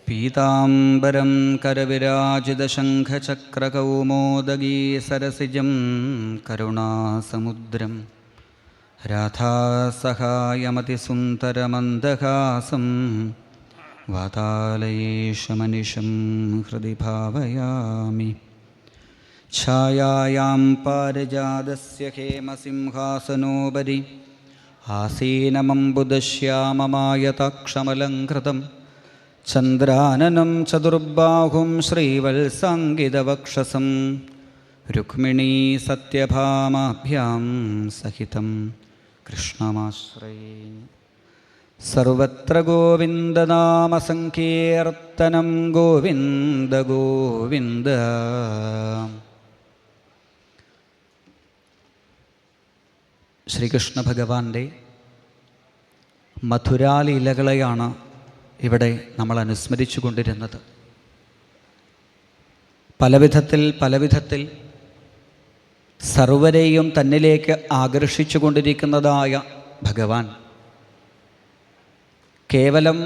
പീതാംബരം കരവിരാജിതശംഖചക്രകൗമോദഗീ സരസിജം കരുണാസമുദ്രം രാധാസഹായമതിസുന്ദരമന്ദഹാസം വാതാലയേശമനിശം ഹൃദി ഭാവയാമി. ഛായായാം പാരിജാതസ്യ ഹേമസിംഹാസനോപരി ആസീനമംബുദശ്യാമമായതാക്ഷമലംകൃതം ചന്ദ്രാനനം ചതുർബാഹും ശ്രീവത്സാങ്കിതവക്ഷസം രുക്മിണീ സത്യഭാമാഭ്യാം സഹിതം കൃഷ്ണമാശ്രയേ. സർവത്ര ഗോവിന്ദനാമസങ്കീർത്തനം ഗോവിന്ദ ഗോവിന്ദ. ശ്രീകൃഷ്ണ ഭഗവാന്റെ മധുരാലീലകളെയാണ് ഇവിടെ നമ്മൾ അനുസ്മരിച്ചു കൊണ്ടിരുന്നത്. പലവിധത്തിൽ സർവരെയും തന്നിലേക്ക് ആകർഷിച്ചു കൊണ്ടിരിക്കുന്നതായ ഭഗവാൻ കേവലം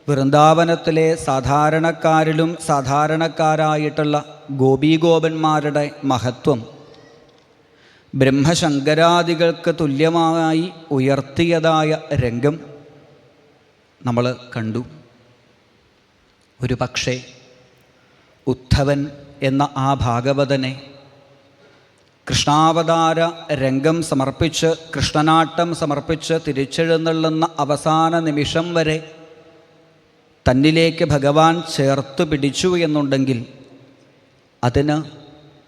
വൃന്ദാവനത്തിലെ സാധാരണക്കാരിലും സാധാരണക്കാരായിട്ടുള്ള ഗോപീഗോപന്മാരുടെ മഹത്വം ബ്രഹ്മശങ്കരാദികൾക്ക് തുല്യമായി ഉയർത്തിയതായ രംഗം നമ്മൾ കണ്ടു. ഒരു പക്ഷേ ഉദ്ധവൻ എന്ന ആ ഭാഗവതനെ കൃഷ്ണാവതാര രംഗം സമർപ്പിച്ച് കൃഷ്ണനാട്ടം സമർപ്പിച്ച് തിരിച്ചെഴുന്നള്ളുന്ന അവസാന നിമിഷം വരെ തന്നിലേക്ക് ഭഗവാൻ ചേർത്ത് പിടിച്ചു എന്നുണ്ടെങ്കിൽ അതിന്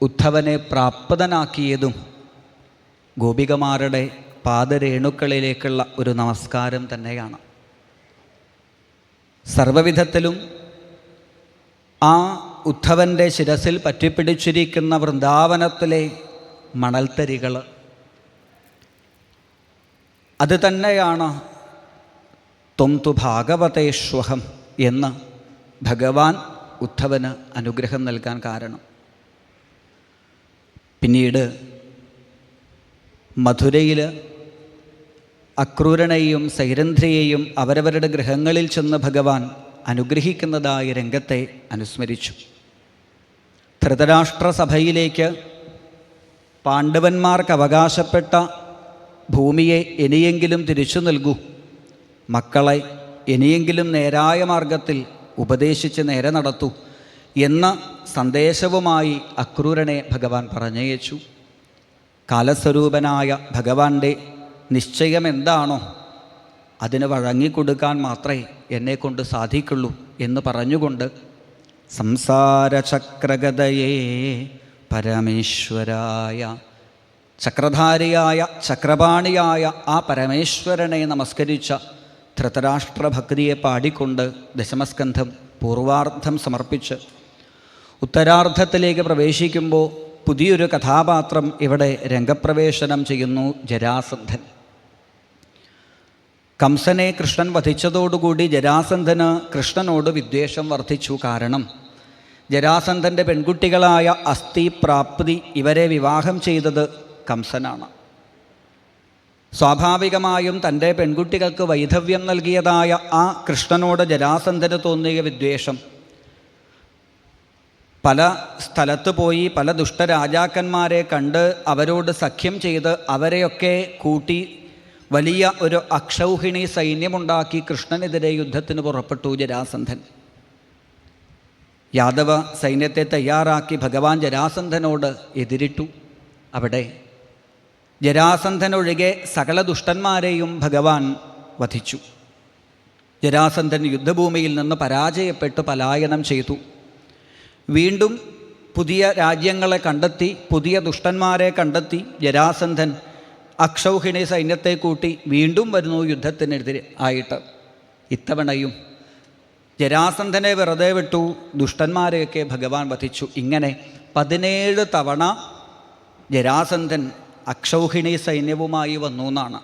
ഉദ്ധവനെ പ്രാപ്തനാക്കിയതും ഗോപികമാരുടെ പാദരേണുക്കളിലേക്കുള്ള ഒരു നമസ്കാരം തന്നെയാണ്. സർവവിധത്തിലും ആ ഉദ്ധവൻ്റെ ശിരസിൽ പറ്റിപ്പിടിച്ചിരിക്കുന്ന വൃന്ദാവനത്തിലെ മണൽത്തരികൾ അത് തന്നെയാണ് ത്വം തു ഭാഗവതേഷ്വഹം എന്ന് ഭഗവാൻ ഉദ്ധവന് അനുഗ്രഹം നൽകാൻ കാരണം. പിന്നീട് മധുരയിൽ അക്രൂരനെയും സൈരന്ധ്രിയെയും അവരവരുടെ ഗൃഹങ്ങളിൽ ചെന്ന് ഭഗവാൻ അനുഗ്രഹിക്കുന്നതായ രംഗത്തെ അനുസ്മരിച്ചു. ധൃതരാഷ്ട്രസഭയിലേക്ക് പാണ്ഡവന്മാർക്ക് അവകാശപ്പെട്ട ഭൂമിയെ ഇനിയെങ്കിലും തിരിച്ചു നൽകൂ, മക്കളെ ഇനിയെങ്കിലും നേരായ മാർഗത്തിൽ ഉപദേശിച്ച് നേരെ നടത്തൂ എന്ന സന്ദേശവുമായി അക്രൂരനെ ഭഗവാൻ പറഞ്ഞയച്ചു. കാലസ്വരൂപനായ ഭഗവാന്റെ നിശ്ചയം എന്താണോ അതിന് വഴങ്ങിക്കൊടുക്കാൻ മാത്രമേ എന്നെക്കൊണ്ട് സാധിക്കുള്ളൂ എന്ന് പറഞ്ഞുകൊണ്ട് സംസാരചക്രഗതയേ പരമേശ്വരായ, ചക്രധാരിയായ ചക്രപാണിയായ ആ പരമേശ്വരനെ നമസ്കരിച്ച ധൃതരാഷ്ട്രഭക്തിയെ പാടിക്കൊണ്ട് ദശമസ്കന്ധം പൂർവാർദ്ധം സമർപ്പിച്ച് ഉത്തരാർദ്ധത്തിലേക്ക് പ്രവേശിക്കുമ്പോൾ പുതിയൊരു കഥാപാത്രം ഇവിടെ രംഗപ്രവേശനം ചെയ്യുന്നു. ജരാസന്ധൻ. കംസനെ കൃഷ്ണൻ വധിച്ചതോടുകൂടി ജരാസന്ധന് കൃഷ്ണനോട് വിദ്വേഷം വർദ്ധിച്ചു. കാരണം ജരാസന്ധൻ്റെ പെൺകുട്ടികളായ അസ്ഥി, പ്രാപ്തി ഇവരെ വിവാഹം ചെയ്തത് കംസനാണ്. സ്വാഭാവികമായും തൻ്റെ പെൺകുട്ടികൾക്ക് വൈധവ്യം നൽകിയതായ ആ കൃഷ്ണനോട് ജരാസന്ധന് തോന്നിയ വിദ്വേഷം പല സ്ഥലത്ത് പോയി പല ദുഷ്ടരാജാക്കന്മാരെ കണ്ട് അവരോട് സഖ്യം ചെയ്ത് അവരെയൊക്കെ കൂട്ടി വലിയ ഒരു അക്ഷൗഹിണി സൈന്യമുണ്ടാക്കി കൃഷ്ണനെതിരെ യുദ്ധത്തിന് പുറപ്പെട്ടു ജരാസന്ധൻ. യാദവ സൈന്യത്തെ തയ്യാറാക്കി ഭഗവാൻ ജരാസന്ധനോട് എതിരിട്ടു. അവിടെ ജരാസന്ധനൊഴികെ സകല ദുഷ്ടന്മാരെയും ഭഗവാൻ വധിച്ചു. ജരാസന്ധൻ യുദ്ധഭൂമിയിൽ നിന്ന് പരാജയപ്പെട്ട് പലായനം ചെയ്തു. വീണ്ടും പുതിയ രാജ്യങ്ങളെ കണ്ടെത്തി, പുതിയ ദുഷ്ടന്മാരെ കണ്ടെത്തി ജരാസന്ധൻ അക്ഷൗഹിണി സൈന്യത്തെ കൂട്ടി വീണ്ടും വരുന്നു യുദ്ധത്തിനെതിരെ ആയിട്ട്. ഇത്തവണയും ജരാസന്ധനെ വെറുതെ വിട്ടു, ദുഷ്ടന്മാരെയൊക്കെ ഭഗവാൻ വധിച്ചു. ഇങ്ങനെ 17 തവണ ജരാസന്ധൻ അക്ഷൗഹിണി സൈന്യവുമായി വന്നു എന്നാണ്.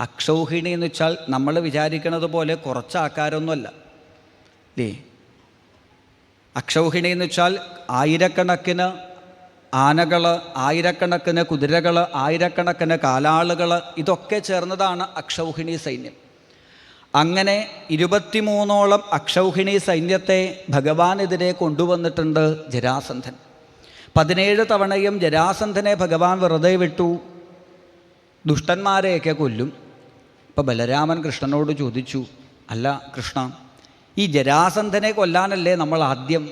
അക്ഷൗഹിണി എന്ന് വെച്ചാൽ നമ്മൾ വിചാരിക്കുന്നത് പോലെ കുറച്ച് ആൾക്കാരൊന്നുമല്ല അല്ലേ. അക്ഷൗഹിണി എന്ന് വെച്ചാൽ ആയിരക്കണക്കിന് ആനകൾ, ആയിരക്കണക്കിന് കുതിരകൾ, ആയിരക്കണക്കിന് കാലാളുകൾ, ഇതൊക്കെ ചേർന്നതാണ് അക്ഷൗഹിണി സൈന്യം. അങ്ങനെ 23ഓളം അക്ഷൗഹിണി സൈന്യത്തെ ഭഗവാനെതിരെ കൊണ്ടുവന്നിട്ടുണ്ട് ജരാസന്ധൻ. 17 തവണയും ജരാസന്ധനെ ഭഗവാൻ വെറുതെ വിട്ടു, ദുഷ്ടന്മാരെയൊക്കെ കൊല്ലും. ഇപ്പം ബലരാമൻ കൃഷ്ണനോട് ചോദിച്ചു, അല്ല കൃഷ്ണ, ഈ ജരാസന്ധനെ കൊല്ലാനല്ലേ നമ്മൾ ആദ്യം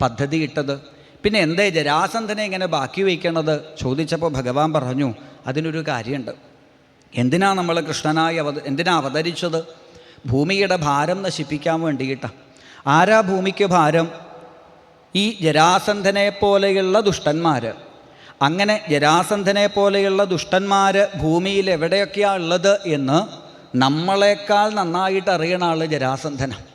പദ്ധതി ഇട്ടത്, പിന്നെ എന്തേ ജരാസന്ധനെ ഇങ്ങനെ ബാക്കി വയ്ക്കണത് ചോദിച്ചപ്പോൾ ഭഗവാൻ പറഞ്ഞു, അതിനൊരു കാര്യമുണ്ട്. എന്തിനാ നമ്മൾ കൃഷ്ണനായി എന്തിനാ അവതരിച്ചത്? ഭൂമിയുടെ ഭാരം നശിപ്പിക്കാൻ വേണ്ടിയിട്ടാണ്. ആരാ ഭൂമിക്ക് ഭാരം? ഈ ജരാസന്ധനെ പോലെയുള്ള ദുഷ്ടന്മാർ. അങ്ങനെ ജരാസന്ധനെ പോലെയുള്ള ദുഷ്ടന്മാർ ഭൂമിയിൽ എവിടെയൊക്കെയാണ് ഉള്ളത് എന്ന് നമ്മളെക്കാൾ നന്നായിട്ട് അറിയണ ആൾ ജരാസന്ധനാണ്.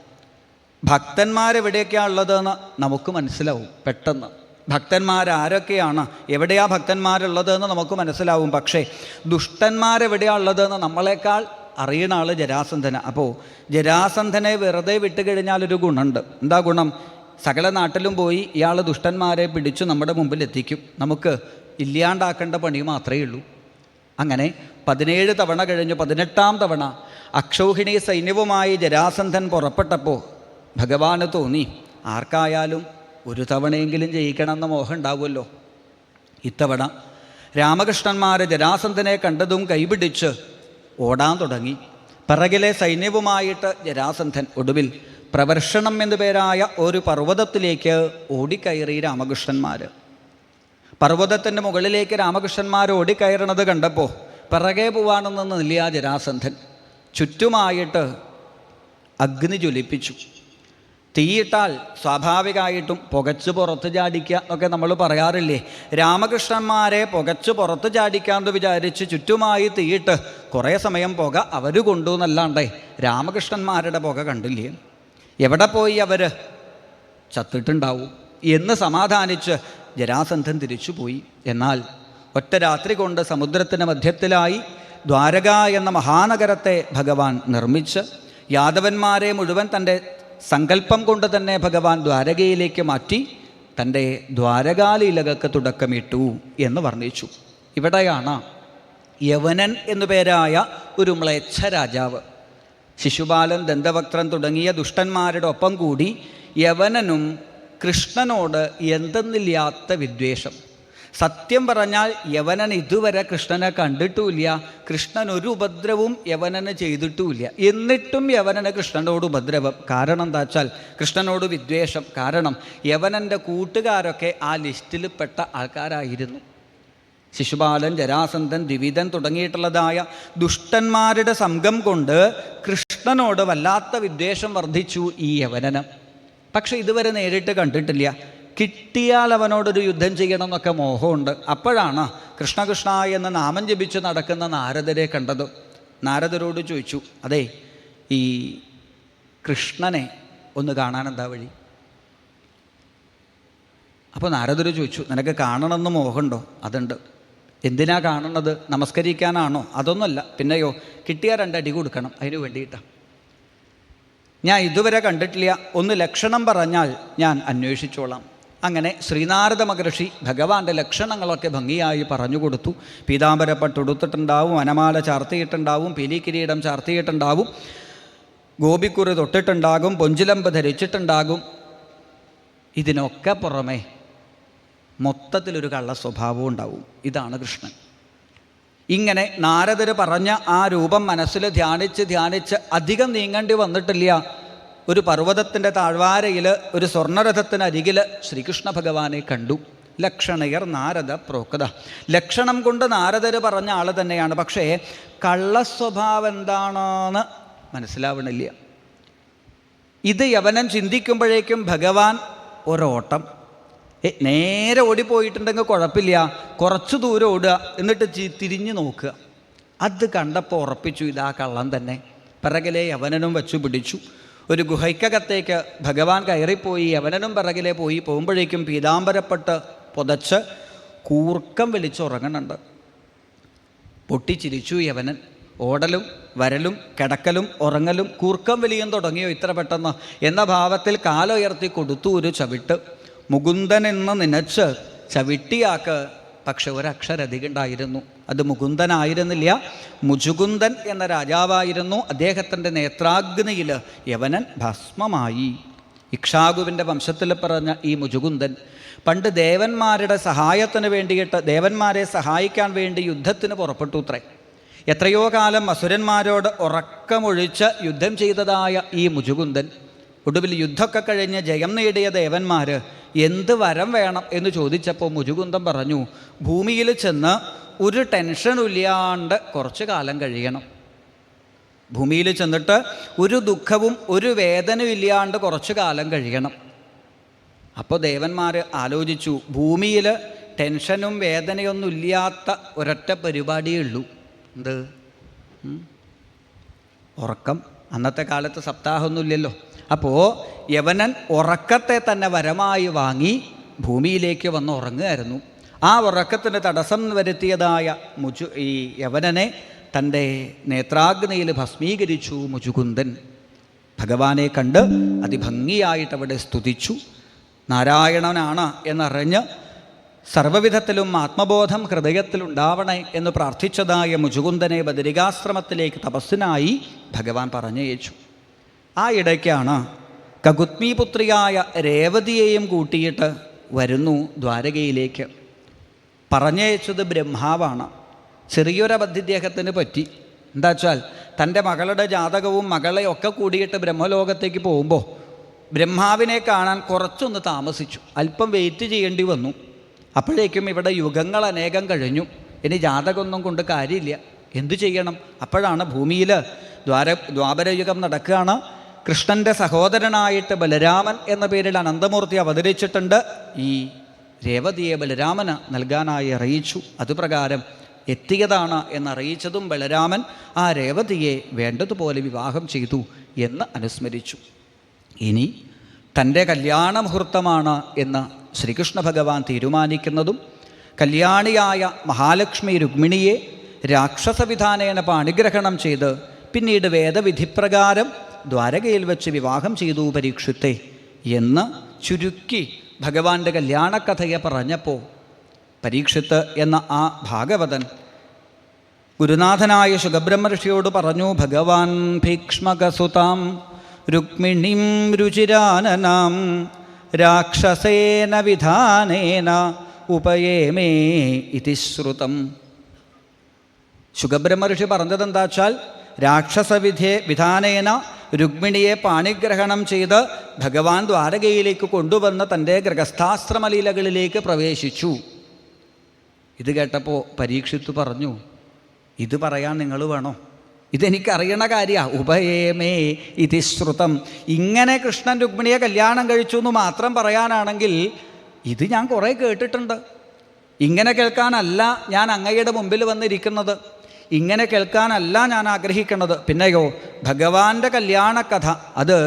ഭക്തന്മാരെവിടെയൊക്കെയാണ് ഉള്ളതെന്ന് നമുക്ക് മനസ്സിലാവും പെട്ടെന്ന്. ഭക്തന്മാരാരൊക്കെയാണ്, എവിടെയാ ഭക്തന്മാരുള്ളതെന്ന് നമുക്ക് മനസ്സിലാവും. പക്ഷേ ദുഷ്ടന്മാരെവിടെയാണ് ഉള്ളതെന്ന് നമ്മളെക്കാൾ അറിയണ ആൾ ജരാസന്ധന. അപ്പോൾ ജരാസന്ധനെ വെറുതെ വിട്ടുകഴിഞ്ഞാലൊരു ഗുണമുണ്ട്. എന്താ ഗുണം? സകല നാട്ടിലും പോയി ഇയാൾ ദുഷ്ടന്മാരെ പിടിച്ചു നമ്മുടെ മുമ്പിൽ എത്തിക്കും. നമുക്ക് ഇല്ലാണ്ടാക്കേണ്ട പണി മാത്രമേ ഉള്ളൂ. അങ്ങനെ 17 തവണ കഴിഞ്ഞു 18ാം തവണ അക്ഷൗഹിണി സൈന്യവുമായി ജരാസന്ധൻ പുറപ്പെട്ടപ്പോൾ ഭഗവാന് തോന്നി, ആർക്കായാലും ഒരു തവണയെങ്കിലും ജയിക്കണമെന്ന മോഹം ഉണ്ടാവുമല്ലോ. ഇത്തവണ രാമകൃഷ്ണന്മാർ ജരാസന്ധനെ കണ്ടതും കൈപിടിച്ച് ഓടാൻ തുടങ്ങി. പിറകിലെ സൈന്യവുമായിട്ട് ജരാസന്ധൻ ഒടുവിൽ പ്രവർഷണം എന്നു പേരായ ഒരു പർവ്വതത്തിലേക്ക് ഓടിക്കയറി രാമകൃഷ്ണന്മാർ. പർവ്വതത്തിൻ്റെ മുകളിലേക്ക് രാമകൃഷ്ണന്മാർ ഓടിക്കയറണത് കണ്ടപ്പോൾ പിറകെ പോവാണെന്ന് നില്ല ജരാസന്ധൻ. ചുറ്റുമായിട്ട് അഗ്നി ജ്വലിപ്പിച്ചു. തീയിട്ടാൽ സ്വാഭാവികമായിട്ടും പുകച്ച് പുറത്ത് ചാടിക്കുക എന്നൊക്കെ നമ്മൾ പറയാറില്ലേ. രാമകൃഷ്ണന്മാരെ പുകച്ച് പുറത്ത് ചാടിക്കാമെന്ന് വിചാരിച്ച് ചുറ്റുമായി തീയിട്ട് കുറേ സമയം പുക അവർ കൊണ്ടു എന്നല്ലാണ്ടേ രാമകൃഷ്ണന്മാരുടെ പുക കണ്ടില്ലേ. എവിടെ പോയി അവർ ചത്തിട്ടുണ്ടാവും എന്ന് സമാധാനിച്ച് ജരാസന്ധൻ തിരിച്ചു പോയി. എന്നാൽ ഒറ്റ രാത്രി കൊണ്ട് സമുദ്രത്തിന് മധ്യത്തിലായി ദ്വാരക എന്ന മഹാനഗരത്തെ ഭഗവാൻ നിർമ്മിച്ച് യാദവന്മാരെ മുഴുവൻ തൻ്റെ സങ്കല്പം കൊണ്ട് തന്നെ ഭഗവാൻ ദ്വാരകയിലേക്ക് മാറ്റി തൻ്റെ ദ്വാരകാലീലകൾക്ക് തുടക്കമിട്ടു എന്ന് വർണ്ണിച്ചു. ഇവിടെയാണ് യവനൻ എന്നു പേരായ ഒരു മ്ലേച്ഛ രാജാവ്, ശിശുപാലൻ, ദന്തവക്ത്രൻ തുടങ്ങിയ ദുഷ്ടന്മാരുടെ ഒപ്പം കൂടി യവനനും കൃഷ്ണനോട് എന്തെന്നില്ലാത്ത വിദ്വേഷം. സത്യം പറഞ്ഞാൽ യവനൻ ഇതുവരെ കൃഷ്ണനെ കണ്ടിട്ടുമില്ല, കൃഷ്ണൻ ഒരു ഉപദ്രവവും യവനന് ചെയ്തിട്ടുമില്ല. എന്നിട്ടും യവനന് കൃഷ്ണനോട് ഉപദ്രവം. കാരണം എന്താ വെച്ചാൽ കൃഷ്ണനോട് വിദ്വേഷം. കാരണം യവനൻ്റെ കൂട്ടുകാരൊക്കെ ആ ലിസ്റ്റിൽപ്പെട്ട ആൾക്കാരായിരുന്നു. ശിശുപാലൻ, ജരാസന്ധൻ, ദ്വിവിധൻ തുടങ്ങിയിട്ടുള്ളതായ ദുഷ്ടന്മാരുടെ സംഘം കൊണ്ട് കൃഷ്ണനോട് വല്ലാത്ത വിദ്വേഷം വർദ്ധിച്ചു ഈ യവനന്. പക്ഷെ ഇതുവരെ നേരിട്ട് കണ്ടിട്ടില്ല. കിട്ടിയാൽ അവനോടൊരു യുദ്ധം ചെയ്യണം എന്നൊക്കെ മോഹമുണ്ട്. അപ്പോഴാണ് കൃഷ്ണ കൃഷ്ണ എന്ന നാമം ജപിച്ച് നടക്കുന്ന നാരദരെ കണ്ടത്. നാരദരോട് ചോദിച്ചു, അതെ, ഈ കൃഷ്ണനെ ഒന്ന് കാണാൻ എന്താ വഴി? അപ്പോൾ നാരദർ ചോദിച്ചു, നിനക്ക് കാണണമെന്ന് മോഹമുണ്ടോ? അതുണ്ട്. എന്തിനാ കാണുന്നത്? നമസ്കരിക്കാനാണോ? അതൊന്നുമല്ല. പിന്നെയോ, കിട്ടിയാൽ 2 അടി കൊടുക്കണം, അതിന് വേണ്ടിയിട്ടാണ്. ഞാൻ ഇതുവരെ കണ്ടിട്ടില്ല, ഒന്ന് ലക്ഷണം പറഞ്ഞാൽ ഞാൻ അന്വേഷിച്ചോളാം. അങ്ങനെ ശ്രീനാരദ മഹർഷി ഭഗവാന്റെ ലക്ഷണങ്ങളൊക്കെ ഭംഗിയായി പറഞ്ഞു കൊടുത്തു. പീതാംബരപ്പട്ടുടുത്തിട്ടുണ്ടാവും, വനമാല ചാർത്തിയിട്ടുണ്ടാവും, പീലിക്കിരീടം ചാർത്തിയിട്ടുണ്ടാവും, ഗോപിക്കുറി തൊട്ടിട്ടുണ്ടാകും, പൊഞ്ചിലമ്പ് ധരിച്ചിട്ടുണ്ടാകും. ഇതിനൊക്കെ പുറമെ മൊത്തത്തിലൊരു കള്ള സ്വഭാവവും ഉണ്ടാവും. ഇതാണ് കൃഷ്ണൻ. ഇങ്ങനെ നാരദർ പറഞ്ഞ ആ രൂപം മനസ്സിൽ ധ്യാനിച്ച് അധികം നീങ്ങേണ്ടി വന്നിട്ടില്ല. ഒരു പർവ്വതത്തിൻ്റെ താഴ്വാരയിൽ ഒരു സ്വർണ്ണരഥത്തിനരികിൽ ശ്രീകൃഷ്ണ ഭഗവാനെ കണ്ടു. ലക്ഷണയർ നാരദ പ്രോക്ത. ലക്ഷണം കൊണ്ട് നാരദർ പറഞ്ഞ ആൾ തന്നെയാണ്. പക്ഷേ കള്ളസ്വഭാവം എന്താണെന്ന് മനസ്സിലാവണില്ല. ഇത് യവനൻ ചിന്തിക്കുമ്പോഴേക്കും ഭഗവാൻ ഒരോട്ടം. നേരെ ഓടിപ്പോയിട്ടുണ്ടെങ്കിൽ കുഴപ്പമില്ല, കുറച്ച് ദൂരം ഓടുക, എന്നിട്ട് തിരിഞ്ഞു നോക്കുക. അത് കണ്ടപ്പോൾ ഉറപ്പിച്ചു, ഇതാ കള്ളൻ തന്നെ. പിറകിലെ യവനനും വച്ചു പിടിച്ചു. ഒരു ഗുഹയ്ക്കകത്തേക്ക് ഭഗവാൻ കയറിപ്പോയി. യവനനും പിറകിലെ പോകുമ്പോഴേക്കും പീതാംബരപ്പെട്ട് പുതച്ച് കൂർക്കം വലിച്ചുറങ്ങുന്നുണ്ട്. പൊട്ടിച്ചിരിച്ചു യവനൻ. ഓടലും വരലും കിടക്കലും ഉറങ്ങലും കൂർക്കം വലിയും തുടങ്ങിയോ ഇത്ര പെട്ടെന്ന് എന്ന ഭാവത്തിൽ കാലുയർത്തി കൊടുത്തു ഒരു ചവിട്ട്. മുകുന്ദൻ എന്ന് നനച്ച് ചവിട്ടിയാക്ക്. പക്ഷെ ഒരക്ഷരധികം ഉണ്ടായിരുന്നു. അത് മുകുന്ദനായിരുന്നില്ല, മുചുകുന്ദൻ എന്ന രാജാവായിരുന്നു. അദ്ദേഹത്തിൻ്റെ നേത്രാഗ്നിയിൽ യവനൻ ഭസ്മമായി. ഇക്ഷാകുവിൻ്റെ വംശത്തിൽ പറഞ്ഞ ഈ മുചുകുന്ദൻ പണ്ട് ദേവന്മാരുടെ സഹായത്തിന് വേണ്ടിയിട്ട്, ദേവന്മാരെ സഹായിക്കാൻ വേണ്ടി യുദ്ധത്തിന് പുറപ്പെട്ടു അത്രേ. എത്രയോ കാലം അസുരന്മാരോട് ഉറക്കമൊഴിച്ച് യുദ്ധം ചെയ്തതായ ഈ മുചുകുന്ദൻ ഒടുവിൽ യുദ്ധമൊക്കെ കഴിഞ്ഞ് ജയം നേടിയ ദേവന്മാർ എന്ത് വരം വേണം എന്ന് ചോദിച്ചപ്പോൾ മുചുകുന്ദൻ പറഞ്ഞു, ഭൂമിയിൽ ചെന്ന് ഒരു ടെൻഷനില്ലാണ്ട് കുറച്ച് കാലം കഴിയണം. ഭൂമിയിൽ ചെന്നിട്ട് ഒരു ദുഃഖവും ഒരു വേദനയും ഇല്ലാണ്ട് കുറച്ച് കാലം കഴിയണം. അപ്പോൾ ദേവന്മാർ ആലോചിച്ചു, ഭൂമിയിൽ ടെൻഷനും വേദനയൊന്നും ഇല്ലാത്ത ഒരൊറ്റ പരിപാടിയേ ഉള്ളൂ. എന്ത്? ഉറക്കം. അന്നത്തെ കാലത്ത് സപ്താഹമൊന്നുമില്ലല്ലോ. അപ്പോൾ യവനൻ ഉറക്കത്തെ തന്നെ വരമായി വാങ്ങി ഭൂമിയിലേക്ക് വന്ന് ഉറങ്ങുമായിരുന്നു. ആ ഉറക്കത്തിന് തടസ്സം വരുത്തിയതായ ഈ യവനനെ തൻ്റെ നേത്രാഗ്നിയിൽ ഭസ്മീകരിച്ചു മുചുകുന്ദൻ. ഭഗവാനെ കണ്ട് അതിഭംഗിയായിട്ട് അവിടെ സ്തുതിച്ചു. നാരായണനാണ് എന്നറിഞ്ഞ് സർവ്വവിധത്തിലും ആത്മബോധം ഹൃദയത്തിലുണ്ടാവണേ എന്ന് പ്രാർത്ഥിച്ചതായ മുചുകുന്ദനെ ബദരികാശ്രമത്തിലേക്ക് തപസ്സിനായി ഭഗവാൻ പറഞ്ഞയച്ചു. ആ ഇടയ്ക്കാണ് കകുത്മീപുത്രിയായ രേവതിയെയും കൂട്ടിയിട്ട് വരുന്നു ദ്വാരകയിലേക്ക്. പറഞ്ഞയച്ചത് ബ്രഹ്മാവാണ്. ചെറിയൊരബദ്ധി ഇദ്ദേഹത്തിന് പറ്റി. എന്താ വെച്ചാൽ തൻ്റെ മകളുടെ ജാതകവും മകളെ ഒക്കെ കൂടിയിട്ട് ബ്രഹ്മലോകത്തേക്ക് പോകുമ്പോൾ ബ്രഹ്മാവിനെ കാണാൻ കുറച്ചൊന്ന് താമസിച്ചു. അല്പം വെയിറ്റ് ചെയ്യേണ്ടി വന്നു. അപ്പോഴേക്കും ഇവിടെ യുഗങ്ങൾ അനേകം കഴിഞ്ഞു. ഇനി ജാതകമൊന്നും കൊണ്ട് കാര്യമില്ല. എന്തു ചെയ്യണം? അപ്പോഴാണ് ഭൂമിയിൽ ദ്വാപരയുഗം നടക്കുകയാണ്. കൃഷ്ണൻ്റെ സഹോദരനായിട്ട് ബലരാമൻ എന്ന പേരിൽ അനന്തമൂർത്തി അവതരിച്ചിട്ടുണ്ട്. ഈ രേവതിയെ ബലരാമന് നൽകാനായി അറിയിച്ചു. അതുപ്രകാരം എത്തിയതാണ് എന്നറിയിച്ചതും ബലരാമൻ ആ രേവതിയെ വേണ്ടതുപോലെ വിവാഹം ചെയ്തു എന്ന് അനുസ്മരിച്ചു. ഇനി തൻ്റെ കല്യാണ മുഹൂർത്തമാണ് എന്ന് ശ്രീകൃഷ്ണ ഭഗവാൻ തീരുമാനിക്കുന്നതും കല്യാണിയായ മഹാലക്ഷ്മി രുക്മിണിയെ രാക്ഷസവിധാനേന പാണിഗ്രഹണം ചെയ്ത് പിന്നീട് വേദവിധിപ്രകാരം ദ്വാരകയിൽ വെച്ച് വിവാഹം ചെയ്തു പരീക്ഷിത്തെ എന്ന് ചുരുക്കി ഭഗവാന്റെ കല്യാണക്കഥയെ പറഞ്ഞപ്പോൾ പരീക്ഷിത്ത് എന്ന ആ ഭാഗവതൻ ഗുരുനാഥനായ ശുഖബ്രഹ്മർഷിയോട് പറഞ്ഞു, ഭഗവാൻ ഭീക്ഷ്മകസുതാം രുക്മിണീം രുചിരാനനാം രാക്ഷസേന വിധാനേന ഉപയേമേ ഇതി ശ്രുതം. ശുഖബ്രഹ്മർഷി പറഞ്ഞതെന്താ വെച്ചാൽ വിധാനേന രുക്മിണിയെ പാണിഗ്രഹണം ചെയ്ത് ഭഗവാൻ ദ്വാരകയിലേക്ക് കൊണ്ടുവന്ന് തൻ്റെ ഗൃഹസ്ഥാശ്രമലീലകളിലേക്ക് പ്രവേശിച്ചു. ഇത് കേട്ടപ്പോൾ പരീക്ഷിത്ത് പറഞ്ഞു, ഇത് പറയാൻ നിങ്ങൾ വേണോ? ഇതെനിക്കറിയണ കാര്യമാണ്. ഉപയേമേ ഇതി ശ്രുതം. ഇങ്ങനെ കൃഷ്ണൻ രുക്മിണിയെ കല്യാണം കഴിച്ചു എന്ന് മാത്രം പറയാനാണെങ്കിൽ ഇത് ഞാൻ കുറേ കേട്ടിട്ടുണ്ട്. ഇങ്ങനെ കേൾക്കാനല്ല ഞാൻ അങ്ങയുടെ മുമ്പിൽ വന്നിരിക്കുന്നത്. ഇങ്ങനെ കേൾക്കാനല്ല ഞാൻ ആഗ്രഹിക്കുന്നത്. പിന്നെയോ ഭഗവാന്റെ കല്യാണക്കഥ അത്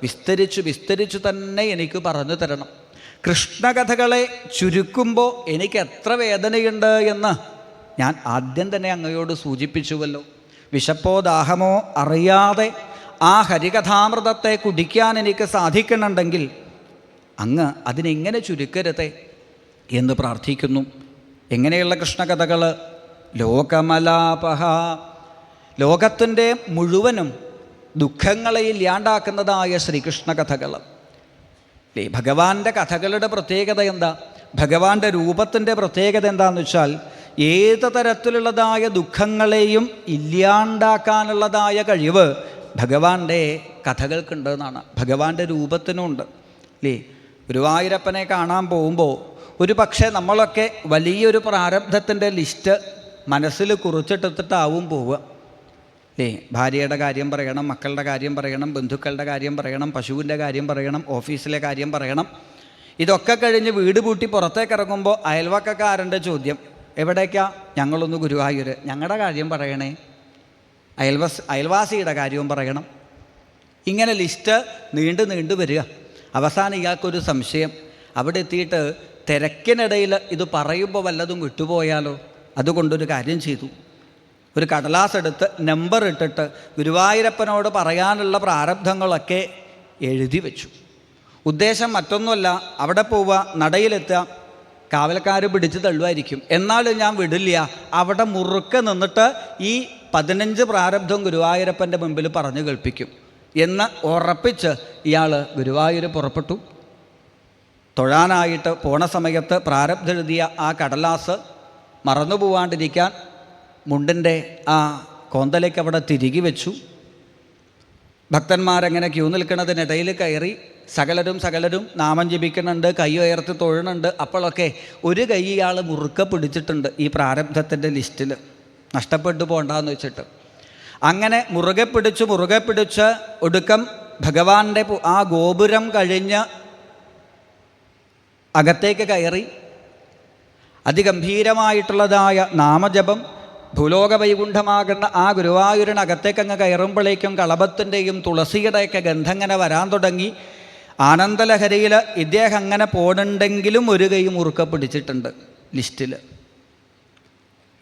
വിസ്തരിച്ചു തന്നെ എനിക്ക് പറഞ്ഞു തരണം. കൃഷ്ണകഥകളെ ചുരുക്കുമ്പോൾ എനിക്ക് എത്ര വേദനയുണ്ട് എന്ന് ഞാൻ ആദ്യം തന്നെ അങ്ങയോട് സൂചിപ്പിച്ചുവല്ലോ. വിശപ്പോ ദാഹമോ അറിയാതെ ആ ഹരികഥാമൃതത്തെ കുടിക്കാൻ എനിക്ക് സാധിക്കുന്നുണ്ടെങ്കിൽ അങ്ങ് അതിനെങ്ങനെ ചുരുക്കരുതേ എന്ന് പ്രാർത്ഥിക്കുന്നു. എങ്ങനെയുള്ള കൃഷ്ണകഥകൾ? ലോകമലാപഹ, ലോകത്തിൻ്റെ മുഴുവനും ദുഃഖങ്ങളെ ഇല്ലാണ്ടാക്കുന്നതായ ശ്രീകൃഷ്ണ കഥകൾ. ഭഗവാന്റെ കഥകളുടെ പ്രത്യേകത എന്താ? ഭഗവാന്റെ രൂപത്തിൻ്റെ പ്രത്യേകത എന്താണെന്ന് വെച്ചാൽ ഏത് തരത്തിലുള്ളതായ ദുഃഖങ്ങളെയും ഇല്ലാണ്ടാക്കാനുള്ളതായ കഴിവ് ഭഗവാന്റെ കഥകൾക്കുണ്ടെന്നാണ്. ഭഗവാന്റെ രൂപത്തിനുമുണ്ട്. ഗുരുവായൂരപ്പനെ കാണാൻ പോകുമ്പോൾ ഒരു പക്ഷേ നമ്മളൊക്കെ വലിയൊരു പ്രാരബ്ധത്തിൻ്റെ ലിസ്റ്റ് മനസ്സിൽ കുറിച്ചിട്ടെത്തിട്ടാവും പോവുക. ഭാര്യയുടെ കാര്യം പറയണം, മക്കളുടെ കാര്യം പറയണം, ബന്ധുക്കളുടെ കാര്യം പറയണം, പശുവിൻ്റെ കാര്യം പറയണം, ഓഫീസിലെ കാര്യം പറയണം. ഇതൊക്കെ കഴിഞ്ഞ് വീട് പൂട്ടി പുറത്തേക്ക് ഇറങ്ങുമ്പോൾ അയൽവക്കക്കാരൻ്റെ ചോദ്യം, എവിടേക്കാ? ഞങ്ങളൊന്ന് ഗുരുവായൂർ. ഞങ്ങളുടെ കാര്യം പറയണേ. അയൽവാസിയുടെ കാര്യവും പറയണം. ഇങ്ങനെ ലിസ്റ്റ് നീണ്ടു വരിക. അവസാനം ഇയാൾക്കൊരു സംശയം, അവിടെ എത്തിയിട്ട് തിരക്കിനിടയിൽ ഇത് പറയുമ്പോൾ വല്ലതും വിട്ടുപോയാലോ? അതുകൊണ്ടൊരു കാര്യം ചെയ്തു. ഒരു കടലാസ് എടുത്ത് നമ്പർ ഇട്ടിട്ട് ഗുരുവായൂരപ്പനോട് പറയാനുള്ള പ്രാരബ്ധങ്ങളൊക്കെ എഴുതി വെച്ചു. ഉദ്ദേശം മറ്റൊന്നുമല്ല, അവിടെ പോവുക, നടയിലെത്തുക, കാവൽക്കാർ പിടിച്ച് തള്ളുമായിരിക്കും. എന്നാലും ഞാൻ വിടില്ല. അവിടെ മുറുക്കെ നിന്നിട്ട് ഈ 15 പ്രാരബ്ധം ഗുരുവായൂരപ്പൻ്റെ മുമ്പിൽ പറഞ്ഞു കേൾപ്പിക്കും എന്ന് ഉറപ്പിച്ച് ഇയാൾ ഗുരുവായൂർ പുറപ്പെട്ടു. തൊഴാനായിട്ട് പോണ സമയത്ത് പ്രാരബ്ധം എഴുതിയ ആ കടലാസ് മറന്നു പോവാണ്ടിരിക്കാൻ മുണ്ടിൻ്റെ ആ കോന്തലേക്ക് അവിടെ തിരികെ വെച്ചു. ഭക്തന്മാരെങ്ങനെ ക്യൂ നിൽക്കുന്നതിനിടയിൽ കയറി സകലരും നാമം ജപിക്കുന്നുണ്ട്, കൈ ഉയർത്തി തൊഴുന്നുണ്ട്. അപ്പോഴൊക്കെ ഒരു കൈ ഇയാൾ മുറുക്കെ പിടിച്ചിട്ടുണ്ട് ഈ പ്രാരബ്ധത്തിൻ്റെ ലിസ്റ്റിൽ, നഷ്ടപ്പെട്ടു പോകണ്ടെന്ന് വെച്ചിട്ട്. അങ്ങനെ മുറുകെ പിടിച്ച് ഒടുക്കം ഭഗവാന്റെ ആ ഗോപുരം കഴിഞ്ഞ് അകത്തേക്ക് കയറി അതിഗംഭീരമായിട്ടുള്ളതായ നാമജപം ഭൂലോക വൈകുണ്ഠമാകുന്ന ആ ഗുരുവായൂരിനകത്തേക്കങ്ങ് കയറുമ്പോഴേക്കും കളഭത്തിൻ്റെയും തുളസിയുടെയൊക്കെ ഗന്ധം ഇങ്ങനെ വരാൻ തുടങ്ങി. ആനന്ദലഹരിയിൽ ഇദ്ദേഹം അങ്ങനെ പോകണമെങ്കിലും ഒരു കൈ മുറുക്കെ പിടിച്ചിട്ടുണ്ട് ലിസ്റ്റിൽ.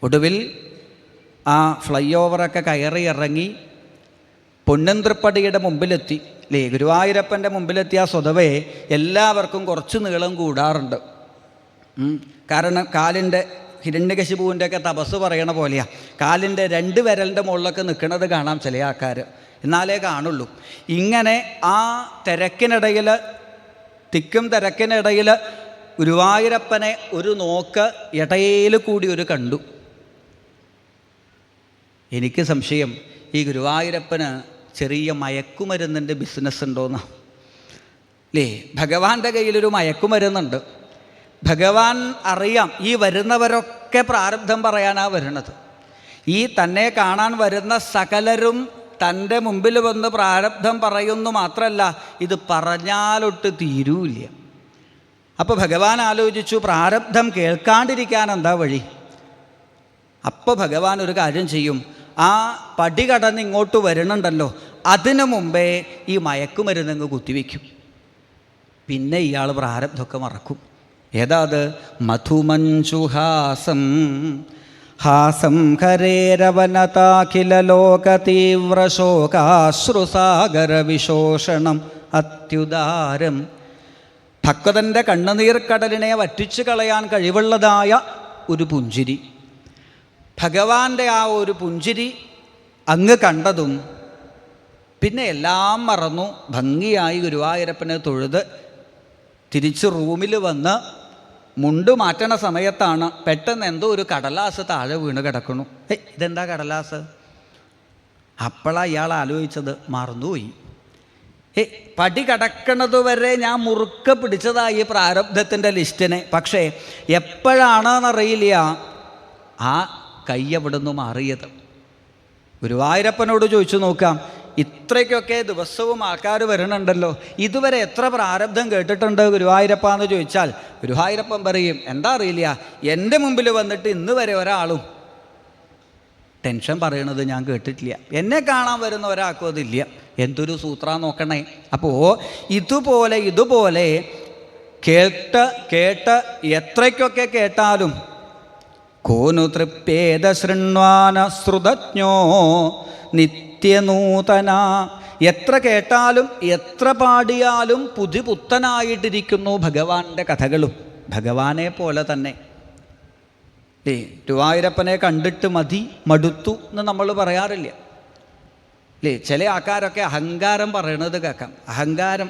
ഒടുവിൽ ആ ഫ്ലൈ ഓവറൊക്കെ കയറി ഇറങ്ങി പൊന്നന്ത്രപ്പടിയുടെ മുമ്പിലെത്തി. അല്ലേ, ഗുരുവായൂരപ്പൻ്റെ മുമ്പിലെത്തിയ സ്വതവേ എല്ലാവർക്കും കുറച്ച് നീളം കൂടാറുണ്ട്. കാരണം കാലിൻ്റെ ഹിരണ്യകശിപുവിൻ്റെയൊക്കെ തപസ് പറയണ പോലെയാണ്. കാലിൻ്റെ 2 വിരലിൻ്റെ മുകളിലൊക്കെ നിൽക്കുന്നത് കാണാം ചില ആൾക്കാർ, എന്നാലേ കാണുള്ളൂ. ഇങ്ങനെ ആ തിരക്കിനിടയിൽ, തിക്കും തിരക്കിനിടയിൽ ഗുരുവായൂരപ്പനെ ഒരു നോക്ക് ഇടയിൽ കൂടി ഒരു കണ്ടു. എനിക്ക് സംശയം ഈ ഗുരുവായൂരപ്പന് ചെറിയ മയക്കുമരുന്നിൻ്റെ ബിസിനസ് ഉണ്ടോയെന്ന്. അല്ലേ, ഭഗവാന്റെ കയ്യിലൊരു മയക്കുമരുന്നുണ്ട്. ഭഗവാൻ അറിയാം ഈ വരുന്നവരൊക്കെ പ്രാരബ്ധം പറയാനാണ് വരുന്നത്. ഈ തന്നെ കാണാൻ വരുന്ന സകലരും തൻ്റെ മുമ്പിൽ വന്ന് പ്രാരബ്ധം പറയുന്നു മാത്രമല്ല, ഇത് പറഞ്ഞാലൊട്ട് തീരൂല്ല. അപ്പോൾ ഭഗവാൻ ആലോചിച്ചു, പ്രാരബ്ധം കേൾക്കാണ്ടിരിക്കാൻ എന്താ വഴി? അപ്പോൾ ഭഗവാൻ ഒരു കാര്യം ചെയ്യും, ആ പടി കടന്ന് ഇങ്ങോട്ട് വരുന്നുണ്ടല്ലോ, അതിനു മുമ്പേ ഈ മയക്കുമരുന്നങ്ങ് കുത്തിവെക്കും. പിന്നെ ഇയാൾ പ്രാരബ്ധമൊക്കെ മറക്കും. ഏതാ അത്? മധുമഞ്ജുഹാസം ഹാസം ഹരേരവനതാഖില ലോക തീവ്ര ശോകാശ്രുസാഗര വിശോഷണം അത്യുദാരം. ഭക്തൻ്റെ കണ്ണുനീർക്കടലിനെ വറ്റിച്ചു കളയാൻ കഴിവുള്ളതായ ഒരു പുഞ്ചിരി. ഭഗവാന്റെ ആ ഒരു പുഞ്ചിരി അങ്ങ് കണ്ടതും പിന്നെ എല്ലാം മറന്നു ഭംഗിയായി ഗുരുവായൂരപ്പനെ തൊഴുത് തിരിച്ച് റൂമിൽ വന്ന് മുണ്ട് മാറ്റണ സമയത്താണ് പെട്ടെന്ന് എന്തോ ഒരു കടലാസ് താഴെ വീണ് കിടക്കണു. ഇതെന്താ കടലാസ്? അപ്പോഴാണ് ഇയാൾ ആലോചിച്ചത്, മറന്നുപോയി. പടി കടക്കണതുവരെ ഞാൻ മുറുക്കെ പിടിച്ചതായി പ്രാരബ്ധത്തിൻ്റെ ലിസ്റ്റിനെ. പക്ഷേ എപ്പോഴാണെന്നറിയില്ല ആ കൈ അവിടെ നിന്ന് മാറിയത്. ഗുരുവായൂരപ്പനോട് ചോദിച്ചു നോക്കാം, ഇത്രയ്ക്കൊക്കെ ദിവസവും ആൾക്കാർ വരണുണ്ടല്ലോ, ഇതുവരെ എത്ര പ്രാരബ്ധം കേട്ടിട്ടുണ്ട് ഗുരുവായൂരപ്പ എന്ന് ചോദിച്ചാൽ ഗുരുവായൂരപ്പൻ പറയും, എന്താ അറിയില്ല, എൻ്റെ മുമ്പിൽ വന്നിട്ട് ഇന്ന് വരെ ഒരാളും ടെൻഷൻ പറയണത് ഞാൻ കേട്ടിട്ടില്ല. എന്നെ കാണാൻ വരുന്ന ഒരാൾക്കും അതില്ല. എന്തൊരു സൂത്ര നോക്കണേ. അപ്പോൾ ഇതുപോലെ കേട്ട് എത്രയ്ക്കൊക്കെ കേട്ടാലും കോനു തൃപ്യേത ശൃണ്വാന ശ്രുതജ്ഞോ നിത്യനൂതന. എത്ര കേട്ടാലും എത്ര പാടിയാലും പുതുപുത്തനായിട്ടിരിക്കുന്നു ഭഗവാന്റെ കഥകളും. ഭഗവാനെ പോലെ തന്നെ ഗുരുവായൂരപ്പനെ കണ്ടിട്ട് മടുത്തു എന്ന് നമ്മൾ പറയാറില്ല. ചില ആൾക്കാരൊക്കെ അഹങ്കാരം പറയണത് കേൾക്കാം. അഹങ്കാരം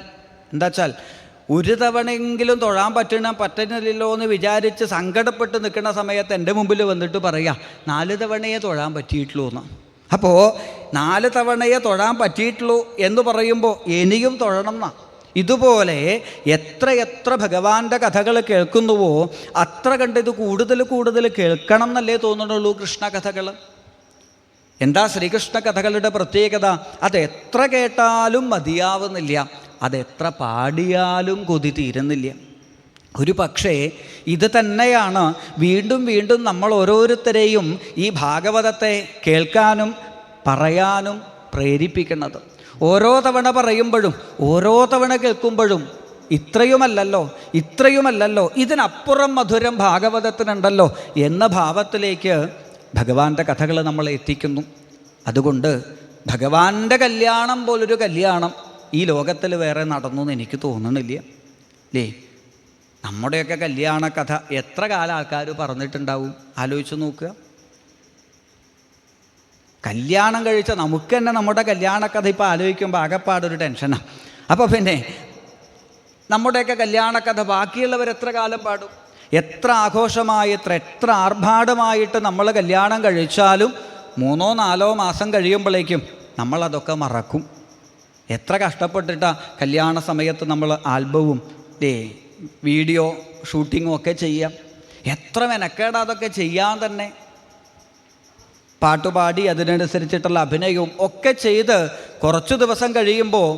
എന്താ വെച്ചാൽ ഒരു തവണയെങ്കിലും തൊഴാൻ പറ്റുന്നില്ലല്ലോ എന്ന് വിചാരിച്ച് സങ്കടപ്പെട്ട് നിൽക്കുന്ന സമയത്ത് എൻ്റെ മുമ്പിൽ വന്നിട്ട് പറയാം 4 തവണയേ തൊഴാൻ പറ്റിയിട്ടുള്ളൂ എന്ന്. അപ്പോൾ 4 തവണയേ തൊഴാൻ പറ്റിയിട്ടുള്ളൂ എന്ന് പറയുമ്പോൾ എനിക്കും തൊഴണം എന്നാ. ഇതുപോലെ എത്ര ഭഗവാന്റെ കഥകൾ കേൾക്കുന്നുവോ അത്ര കണ്ട് ഇത് കൂടുതൽ കേൾക്കണം എന്നല്ലേ തോന്നുന്നുള്ളൂ കൃഷ്ണകഥകൾ. എന്താ ശ്രീകൃഷ്ണ കഥകളുടെ പ്രത്യേകത? അതെത്ര കേട്ടാലും മതിയാവുന്നില്ല, അതെത്ര പാടിയാലും കൊതി തീരുന്നില്ല. ഒരു പക്ഷേ ഇത് തന്നെയാണ് വീണ്ടും നമ്മൾ ഓരോരുത്തരെയും ഈ ഭാഗവതത്തെ കേൾക്കാനും പറയാനും പ്രേരിപ്പിക്കുന്നത്. ഓരോ തവണ പറയുമ്പോഴും ഓരോ തവണ കേൾക്കുമ്പോഴും ഇത്രയുമല്ലല്ലോ ഇതിനപ്പുറം മധുരം ഭാഗവതത്തിനുണ്ടല്ലോ എന്ന ഭാവത്തിലേക്ക് ഭഗവാന്റെ കഥകൾ നമ്മളെ എത്തിക്കുന്നു. അതുകൊണ്ട് ഭഗവാന്റെ കല്യാണം പോലൊരു കല്യാണം ഈ ലോകത്തിൽ വേറെ നടന്നു എന്ന് എനിക്ക് തോന്നണില്ല. നമ്മുടെയൊക്കെ കല്യാണ കഥ എത്ര കാലം ആൾക്കാർ പറഞ്ഞിട്ടുണ്ടാവും? ആലോചിച്ച് നോക്കുക. കല്യാണം കഴിച്ച നമുക്ക് തന്നെ നമ്മുടെ കല്യാണ കഥ ഇപ്പോൾ ആലോചിക്കുമ്പോൾ ആകെപ്പാടൊരു ടെൻഷനാണ്. അപ്പോൾ പിന്നെ നമ്മുടെയൊക്കെ കല്യാണ കഥ ബാക്കിയുള്ളവർ എത്ര കാലം പാടും? എത്ര ആഘോഷമായിട്ട് എത്ര ആർഭാടമായിട്ട് നമ്മൾ കല്യാണം കഴിച്ചാലും 3-4 മാസം കഴിയുമ്പോഴേക്കും നമ്മളതൊക്കെ മറക്കും. എത്ര കഷ്ടപ്പെട്ടിട്ടാണ് കല്യാണ സമയത്ത് നമ്മൾ ആൽബവും വീഡിയോ ഷൂട്ടിങ്ങും ഒക്കെ ചെയ്യാം. എത്ര മെനക്കേടാ അതൊക്കെ ചെയ്യാൻ തന്നെ. പാട്ടുപാടി അതിനനുസരിച്ചിട്ടുള്ള അഭിനയവും ഒക്കെ ചെയ്ത് കുറച്ച് ദിവസം കഴിയുമ്പോൾ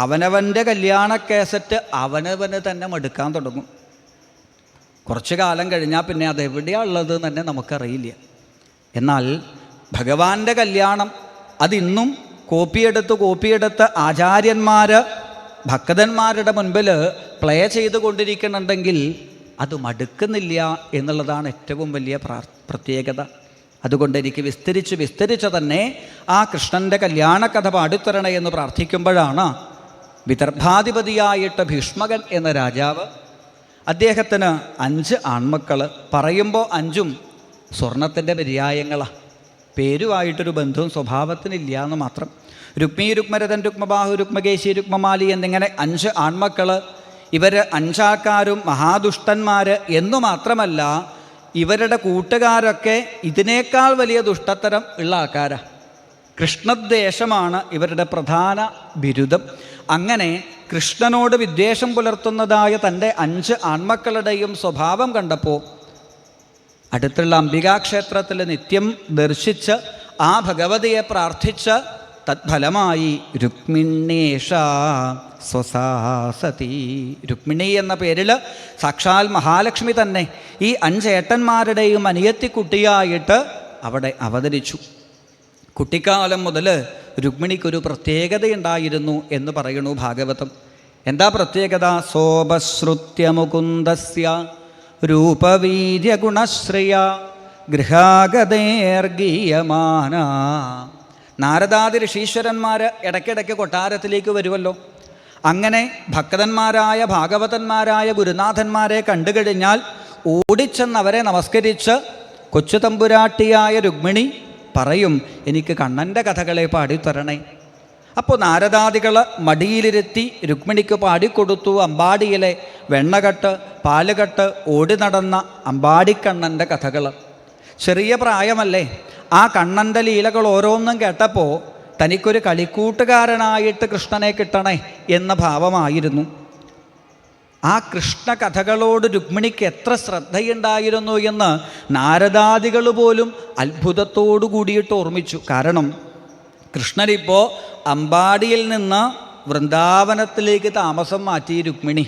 അവനവൻ്റെ കല്യാണ കാസറ്റ് അവനവന് തന്നെ മടുക്കാൻ തുടങ്ങും. കുറച്ച് കാലം കഴിഞ്ഞാൽ പിന്നെ അതെവിടെയാണ് ഉള്ളത് തന്നെ നമുക്കറിയില്ല. എന്നാൽ ഭഗവാന്റെ കല്യാണം അതിന്നും കോപ്പിയെടുത്ത് ആചാര്യന്മാർ ഭക്തന്മാരുടെ മുൻപിൽ പ്ലേ ചെയ്തുകൊണ്ടിരിക്കുന്നുണ്ടെങ്കിൽ അത് മടുക്കുന്നില്ല എന്നുള്ളതാണ് ഏറ്റവും വലിയ പ്രത്യേകത. അതുകൊണ്ട് എനിക്ക് വിസ്തരിച്ച് തന്നെ ആ കൃഷ്ണൻ്റെ കല്യാണക്കഥ പാടിത്തരണേ എന്ന് പ്രാർത്ഥിക്കുമ്പോഴാണ് വിദർഭാധിപതിയായിട്ട് ഭീഷ്മകൻ എന്ന രാജാവ്, അദ്ദേഹത്തിന് 5 ആൺമക്കൾ, പറയുമ്പോൾ 5ഉം സ്വർണത്തിൻ്റെ പര്യായങ്ങളാണ്. പേരുമായിട്ടൊരു ബന്ധവും സ്വഭാവത്തിനില്ല എന്ന് മാത്രം. രുക്മി, രുക്മരഥൻ, രുക്മബാഹു, രുക്മകേശി, രുക്മമാലി എന്നിങ്ങനെ 5 ആൺമക്കൾ. ഇവർ 5 ആൾക്കാരും മഹാദുഷ്ടന്മാർ എന്നു മാത്രമല്ല ഇവരുടെ കൂട്ടുകാരൊക്കെ ഇതിനേക്കാൾ വലിയ ദുഷ്ടത്തരം ഉള്ള ആൾക്കാരാണ്. കൃഷ്ണദ്വേഷമാണ് ഇവരുടെ പ്രധാന ബിരുദം. അങ്ങനെ കൃഷ്ണനോട് വിദ്വേഷം പുലർത്തുന്നതായ തൻ്റെ 5 ആൺമക്കളുടെയും സ്വഭാവം കണ്ടപ്പോൾ അടുത്തുള്ള അംബികാക്ഷേത്രത്തിൽ നിത്യം ദർശിച്ച് ആ ഭഗവതിയെ പ്രാർത്ഥിച്ച് തത്ഫലമായി രുക്മിണീഷ സ്വസാസതി. രുക്മിണി എന്ന പേരിൽ സാക്ഷാൽ മഹാലക്ഷ്മി തന്നെ ഈ 5 ഏട്ടന്മാരുടെയും അനിയത്തിക്കുട്ടിയായിട്ട് അവിടെ അവതരിച്ചു. കുട്ടിക്കാലം മുതൽ രുക്മിണിക്കൊരു പ്രത്യേകതയുണ്ടായിരുന്നു എന്ന് പറയുന്നു ഭാഗവതം. എന്താ പ്രത്യേകത? സോപശ്രുത്യ മുകുന്ദസ്യ രൂപവീര്യഗുണശ്രിയ ഗൃഹാഗതേർഗീയമാന. നാരദാദി ഋഷീശ്വരന്മാർ ഇടയ്ക്കിടയ്ക്ക് കൊട്ടാരത്തിലേക്ക് വരുമല്ലോ. അങ്ങനെ ഭക്തന്മാരായ ഭാഗവതന്മാരായ ഗുരുനാഥന്മാരെ കണ്ടുകഴിഞ്ഞാൽ ഓടിച്ചെന്നവരെ നമസ്കരിച്ച് കൊച്ചു തമ്പുരാട്ടിയായ രുക്മിണി പറയും, എനിക്ക് കണ്ണൻ്റെ കഥകളെ പാടിത്തരണേ. അപ്പോൾ നാരദാദികൾ മടിയിലിരുത്തി രുക്മിണിക്ക് പാടിക്കൊടുത്തു അമ്പാടിയിലെ വെണ്ണകെട്ട്, പാലുകെട്ട്, ഓടി നടന്ന അമ്പാടിക്കണ്ണൻ്റെ കഥകൾ. ചെറിയ പ്രായമല്ലേ, ആ കണ്ണൻ്റെ ലീലകൾ ഓരോന്നും കേട്ടപ്പോൾ തനിക്കൊരു കളിക്കൂട്ടുകാരനായിട്ട് കൃഷ്ണനെ കിട്ടണേ എന്ന ഭാവമായിരുന്നു. ആ കൃഷ്ണ കഥകളോട് രുക്മിണിക്ക് എത്ര ശ്രദ്ധയുണ്ടായിരുന്നു എന്ന് നാരദാദികൾ പോലും അത്ഭുതത്തോടു കൂടിയിട്ട് ഓർമ്മിച്ചു. കാരണം കൃഷ്ണനിപ്പോൾ അമ്പാടിയിൽ നിന്ന് വൃന്ദാവനത്തിലേക്ക് താമസം മാറ്റി രുക്മിണി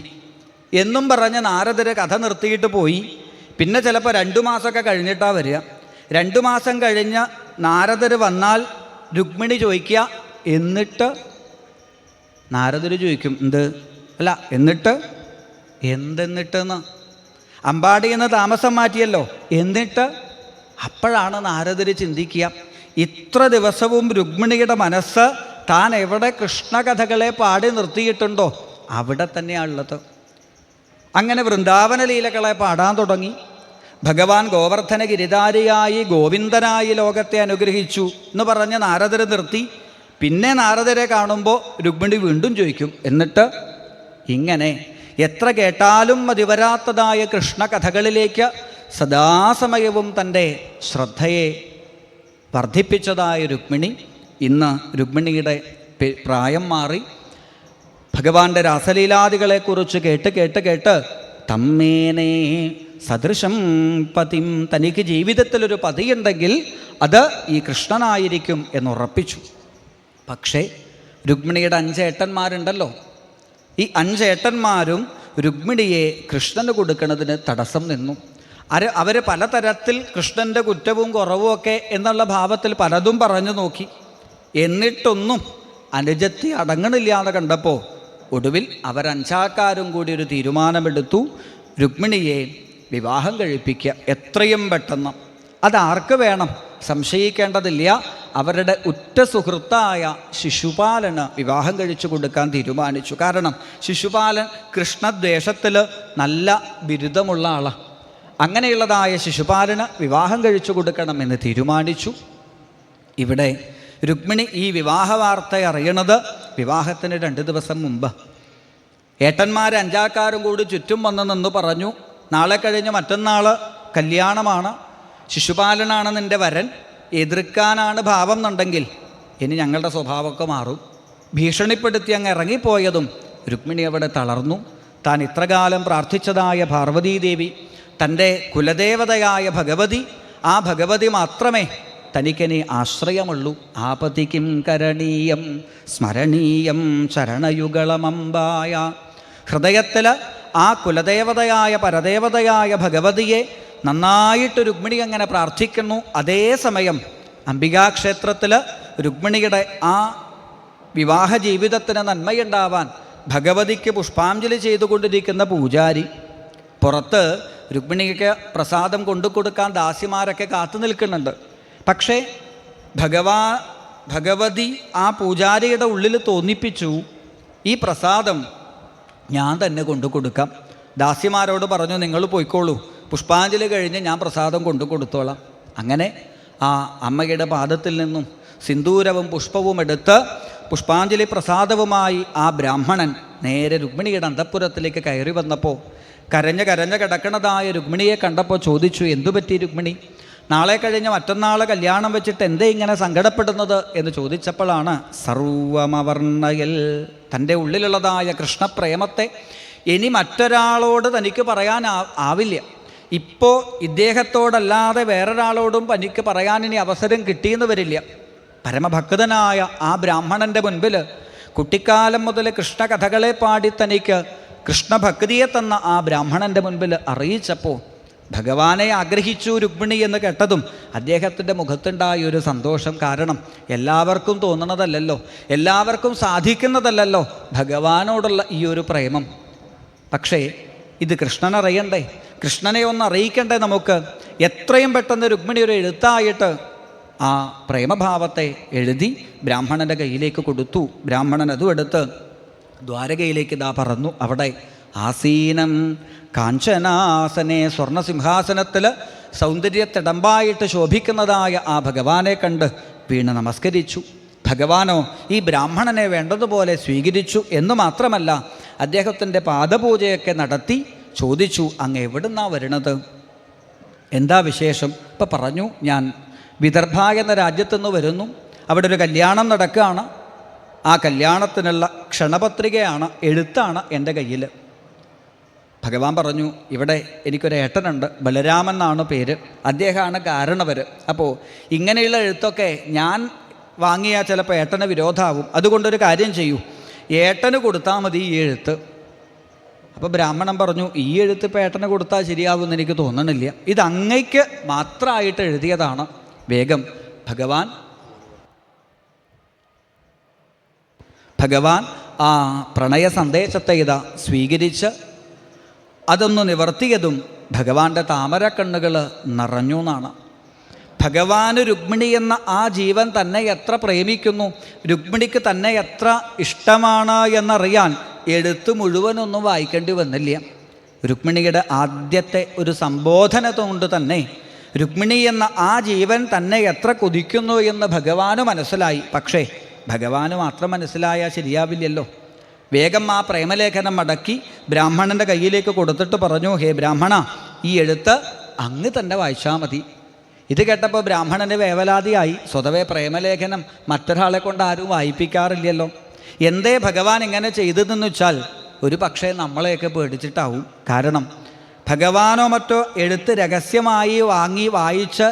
എന്നും പറഞ്ഞ് നാരദര് കഥ നിർത്തിയിട്ട് പോയി. പിന്നെ ചിലപ്പോൾ 2 മാസമൊക്കെ കഴിഞ്ഞിട്ടാണ് വരിക. 2 മാസം കഴിഞ്ഞ് നാരദര് വന്നാൽ രുക്മിണി ചോദിക്കുക, എന്നിട്ട് നാരദര് ചോദിക്കും, എന്ത് അല്ല എന്നിട്ട് എന്തെന്നിട്ടെന്ന്. അമ്പാടിയിൽ നിന്ന് താമസം മാറ്റിയല്ലോ, എന്നിട്ട്. അപ്പോഴാണ് നാരദര് ചിന്തിക്കുക, ഇത്ര ദിവസവും രുക്മിണിയുടെ മനസ്സ് താൻ എവിടെ കൃഷ്ണകഥകളെ പാടി നിർത്തിയിട്ടുണ്ടോ അവിടെ തന്നെയാണുള്ളത്. അങ്ങനെ വൃന്ദാവന ലീലകളെ പാടാൻ തുടങ്ങി. ഭഗവാൻ ഗോവർദ്ധന ഗിരിധാരിയായി ഗോവിന്ദനായി ലോകത്തെ അനുഗ്രഹിച്ചു എന്ന് പറഞ്ഞ് നാരദരെ നിർത്തി. പിന്നെ നാരദരെ കാണുമ്പോൾ രുക്മിണി വീണ്ടും ചോദിക്കും, എന്നിട്ട്. ഇങ്ങനെ എത്ര കേട്ടാലും മതിവരാത്തതായ കൃഷ്ണകഥകളിലേക്ക് സദാസമയവും തൻ്റെ ശ്രദ്ധയെ വർദ്ധിപ്പിച്ചതായ രുക്മിണി ഇന്ന് രുക്മിണിയുടെ പ്രായം മാറി. ഭഗവാന്റെ രാസലീലാദികളെക്കുറിച്ച് കേട്ട് തമ്മേനേ സദൃശം പതിം, തനിക്ക് ജീവിതത്തിലൊരു പതിയുണ്ടെങ്കിൽ അത് ഈ കൃഷ്ണനായിരിക്കും എന്നുറപ്പിച്ചു. പക്ഷേ രുക്മിണിയുടെ 5 ഏട്ടന്മാരുണ്ടല്ലോ, ഈ 5 ഏട്ടന്മാരും രുക്മിണിയെ കൃഷ്ണന് കൊടുക്കുന്നതിന് തടസ്സം നിന്നു. അവർ പലതരത്തിൽ കൃഷ്ണൻ്റെ കുറ്റവും കുറവും ഒക്കെ എന്നുള്ള ഭാവത്തിൽ പലതും പറഞ്ഞു നോക്കി. എന്നിട്ടൊന്നും അനുജത്തി അടങ്ങണില്ലാതെ കണ്ടപ്പോൾ ഒടുവിൽ അവർ 5 ആൾക്കാരും കൂടി ഒരു തീരുമാനമെടുത്തു, രുക്മിണിയെ വിവാഹം കഴിപ്പിക്കുക എത്രയും പെട്ടെന്ന്. അതാർക്ക് വേണം? സംശയിക്കേണ്ടതില്ല. അവരുടെ ഉറ്റ സുഹൃത്തായ ശിശുപാലന് വിവാഹം കഴിച്ചു കൊടുക്കാൻ തീരുമാനിച്ചു. കാരണം ശിശുപാലൻ കൃഷ്ണദ്വേഷത്തിൽ നല്ല ബിരുദമുള്ള ആളാണ്. അങ്ങനെയുള്ളതായ ശിശുപാലന് വിവാഹം കഴിച്ചു കൊടുക്കണമെന്ന് തീരുമാനിച്ചു. ഇവിടെ രുക്മിണി ഈ വിവാഹ വാർത്ത അറിയണത് വിവാഹത്തിന് 2 ദിവസം മുമ്പ്. ഏട്ടന്മാർ 5 ആൾക്കാരും കൂടി ചുറ്റും വന്ന് നിന്ന് പറഞ്ഞു, നാളെ കഴിഞ്ഞ് മറ്റന്നാൾ കല്യാണമാണ്, ശിശുപാലനാണ് നിൻ്റെ വരൻ, എതിർക്കാനാണ് ഭാവം എന്നുണ്ടെങ്കിൽ ഇനി ഞങ്ങളുടെ സ്വഭാവമൊക്കെ മാറും. ഭീഷണിപ്പെടുത്തി അങ്ങ് ഇറങ്ങിപ്പോയതും രുക്മിണി അവിടെ തളർന്നു. താൻ ഇത്രകാലം പ്രാർത്ഥിച്ചതായ പാർവതീദേവി, തൻ്റെ കുലദേവതയായ ഭഗവതി, ആ ഭഗവതി മാത്രമേ തനിക്കിനി ആശ്രയമുള്ളൂ. ആപതിക്കും കരണീയം സ്മരണീയം ചരണയുഗളമമ്പായ. ഹൃദയത്തിൽ ആ കുലദേവതയായ പരദേവതയായ ഭഗവതിയെ നന്നായിട്ട് രുക്മിണി അങ്ങനെ പ്രാർത്ഥിക്കുന്നു. അതേസമയം അംബികാക്ഷേത്രത്തിൽ രുക്മിണിയുടെ ആ വിവാഹ ജീവിതത്തിന് നന്മയുണ്ടാവാൻ ഭഗവതിക്ക് പുഷ്പാഞ്ജലി ചെയ്തുകൊണ്ടിരിക്കുന്ന പൂജാരി, പുറത്ത് രുക്മിണിക്ക് പ്രസാദം കൊണ്ടുകൊടുക്കാൻ ദാസിമാരൊക്കെ കാത്തു നിൽക്കുന്നുണ്ട്. പക്ഷേ ഭഗവതി ആ പൂജാരിയുടെ ഉള്ളിൽ തോന്നിപ്പിച്ചു, ഈ പ്രസാദം ഞാൻ തന്നെ കൊണ്ടു കൊടുക്കാം. ദാസിമാരോട് പറഞ്ഞു, നിങ്ങൾ പോയിക്കോളൂ, പുഷ്പാഞ്ജലി കഴിഞ്ഞ് ഞാൻ പ്രസാദം കൊണ്ടു കൊടുത്തോളാം. അങ്ങനെ ആ അമ്മയുടെ പാദത്തിൽ നിന്നും സിന്ദൂരവും പുഷ്പവും എടുത്ത് പുഷ്പാഞ്ജലി പ്രസാദവുമായി ആ ബ്രാഹ്മണൻ നേരെ രുക്മിണിയുടെ അന്തഃപുരത്തിലേക്ക് കയറി വന്നപ്പോൾ കരഞ്ഞ് കിടക്കണതായ രുക്മിണിയെ കണ്ടപ്പോൾ ചോദിച്ചു, എന്തുപറ്റി രുക്മിണി? നാളെ കഴിഞ്ഞ് മറ്റന്നാൾ കല്യാണം വെച്ചിട്ട് എന്തേ ഇങ്ങനെ സങ്കടപ്പെടുന്നത് എന്ന് ചോദിച്ചപ്പോഴാണ് സർവമവർണ്ണയൽ, തൻ്റെ ഉള്ളിലുള്ളതായ കൃഷ്ണപ്രേമത്തെ ഇനി മറ്റൊരാളോട് തനിക്ക് പറയാൻ ആവില്ല. ഇപ്പോൾ ഇദ്ദേഹത്തോടല്ലാതെ വേറൊരാളോടും തനിക്ക് പറയാൻ ഇനി അവസരം കിട്ടിയെന്ന് വരില്ല. പരമഭക്തനായ ആ ബ്രാഹ്മണൻ്റെ മുൻപിൽ കുട്ടിക്കാലം മുതൽ കൃഷ്ണകഥകളെ പാടി തനിക്ക് കൃഷ്ണഭക്തിയെ തന്ന ആ ബ്രാഹ്മണൻ്റെ മുൻപിൽ അറിയിച്ചപ്പോൾ ഭഗവാനെ ആഗ്രഹിച്ചു രുക്മിണി എന്ന് കേട്ടതും അദ്ദേഹത്തിൻ്റെ മുഖത്തുണ്ടായ ഒരു സന്തോഷം. കാരണം എല്ലാവർക്കും തോന്നണതല്ലല്ലോ, എല്ലാവർക്കും സാധിക്കുന്നതല്ലല്ലോ ഭഗവാനോടുള്ള ഈ ഒരു പ്രേമം. പക്ഷേ ഇത് കൃഷ്ണനറിയണ്ടേ, കൃഷ്ണനെ ഒന്ന് അറിയിക്കണ്ടേ നമുക്ക്? എത്രയും പെട്ടെന്ന് രുക്മിണി ഒരു എഴുത്തായിട്ട് ആ പ്രേമഭാവത്തെ എഴുതി ബ്രാഹ്മണൻ്റെ കയ്യിലേക്ക് കൊടുത്തു. ബ്രാഹ്മണൻ അതും എടുത്ത് ദ്വാരകയിലേക്ക് ഇതാ പറന്നു. അവിടെ ആസീനം കാഞ്ചനാസനെ, സ്വർണസിംഹാസനത്തിൽ സൗന്ദര്യത്തിടമ്പായിട്ട് ശോഭിക്കുന്നതായ ആ ഭഗവാനെ കണ്ട് വീണ് നമസ്കരിച്ചു. ഭഗവാനോ ഈ ബ്രാഹ്മണനെ വേണ്ടതുപോലെ സ്വീകരിച്ചു എന്ന് മാത്രമല്ല, അദ്ദേഹത്തിൻ്റെ പാദപൂജയൊക്കെ നടത്തി ചോദിച്ചു, അങ്ങ് എവിടുന്നാണ് വരുന്നത്, എന്താ വിശേഷം? ഇപ്പം പറഞ്ഞു, ഞാൻ വിദർഭ എന്ന രാജ്യത്തുനിന്ന് വരുന്നു, അവിടെ ഒരു കല്യാണം നടക്കുകയാണ്, ആ കല്യാണത്തിനുള്ള ക്ഷണപത്രികയാണ്, എഴുത്താണ് എൻ്റെ കയ്യിൽ. ഭഗവാൻ പറഞ്ഞു, ഇവിടെ എനിക്കൊരു ഏട്ടനുണ്ട്, ബലരാമൻ എന്നാണ് പേര്, അദ്ദേഹമാണ് കാരണവർ. അപ്പോൾ ഇങ്ങനെയുള്ള എഴുത്തൊക്കെ ഞാൻ വാങ്ങിയാൽ ചിലപ്പോൾ ഏട്ടന് വിരോധമാവും, അതുകൊണ്ടൊരു കാര്യം ചെയ്യൂ, ഏട്ടന് കൊടുത്താൽ മതി ഈ എഴുത്ത്. അപ്പോൾ ബ്രാഹ്മണൻ പറഞ്ഞു, ഈ എഴുത്ത് ഇപ്പോൾ ഏട്ടന് കൊടുത്താൽ ശരിയാവുമെന്ന് എനിക്ക് തോന്നണില്ല, ഇത് അങ്ങയ്ക്ക് മാത്രമായിട്ട് എഴുതിയതാണ്. വേഗം ഭഗവാൻ ആ പ്രണയ സന്ദേശത്തെ ഇതാ സ്വീകരിച്ച് അതൊന്ന് നിവർത്തിയതും ഭഗവാന്റെ താമരക്കണ്ണുകൾ നിറഞ്ഞു എന്നാണ്. ഭഗവാന് രുക്മിണി എന്ന ആ ജീവൻ തന്നെ എത്ര പ്രേമിക്കുന്നു, രുക്മിണിക്ക് തന്നെ എത്ര ഇഷ്ടമാണ് എന്നറിയാൻ എഴുത്ത് മുഴുവനൊന്നും വായിക്കേണ്ടി വന്നില്ല. രുക്മിണിയുടെ ആദ്യത്തെ ഒരു സംബോധന കൊണ്ട് തന്നെ രുക്മിണി എന്ന ആ ജീവൻ തന്നെ എത്ര കൊതിക്കുന്നു എന്ന് ഭഗവാന് മനസ്സിലായി. പക്ഷേ ഭഗവാന് മാത്രം മനസ്സിലായാൽ ശരിയാവില്ലല്ലോ. വേഗം ആ പ്രേമലേഖനം മടക്കി ബ്രാഹ്മണൻ്റെ കയ്യിലേക്ക് കൊടുത്തിട്ട് പറഞ്ഞു, ഹേ ബ്രാഹ്മണ, ഈ എഴുത്ത് അങ്ങ് തന്നെ വായിച്ചാൽ മതി. ഇത് കേട്ടപ്പോൾ ബ്രാഹ്മണന് വേവലാതിയായി. സ്വതവേ പ്രേമലേഖനം മറ്റൊരാളെ കൊണ്ട് ആരും വായിപ്പിക്കാറില്ലല്ലോ. എന്തേ ഭഗവാൻ ഇങ്ങനെ ചെയ്തതെന്ന് വെച്ചാൽ ഒരു പക്ഷേ നമ്മളെയൊക്കെ പേടിച്ചിട്ടാവും. കാരണം ഭഗവാനോ മറ്റോ എഴുത്ത് രഹസ്യമായി വാങ്ങി വായിച്ച്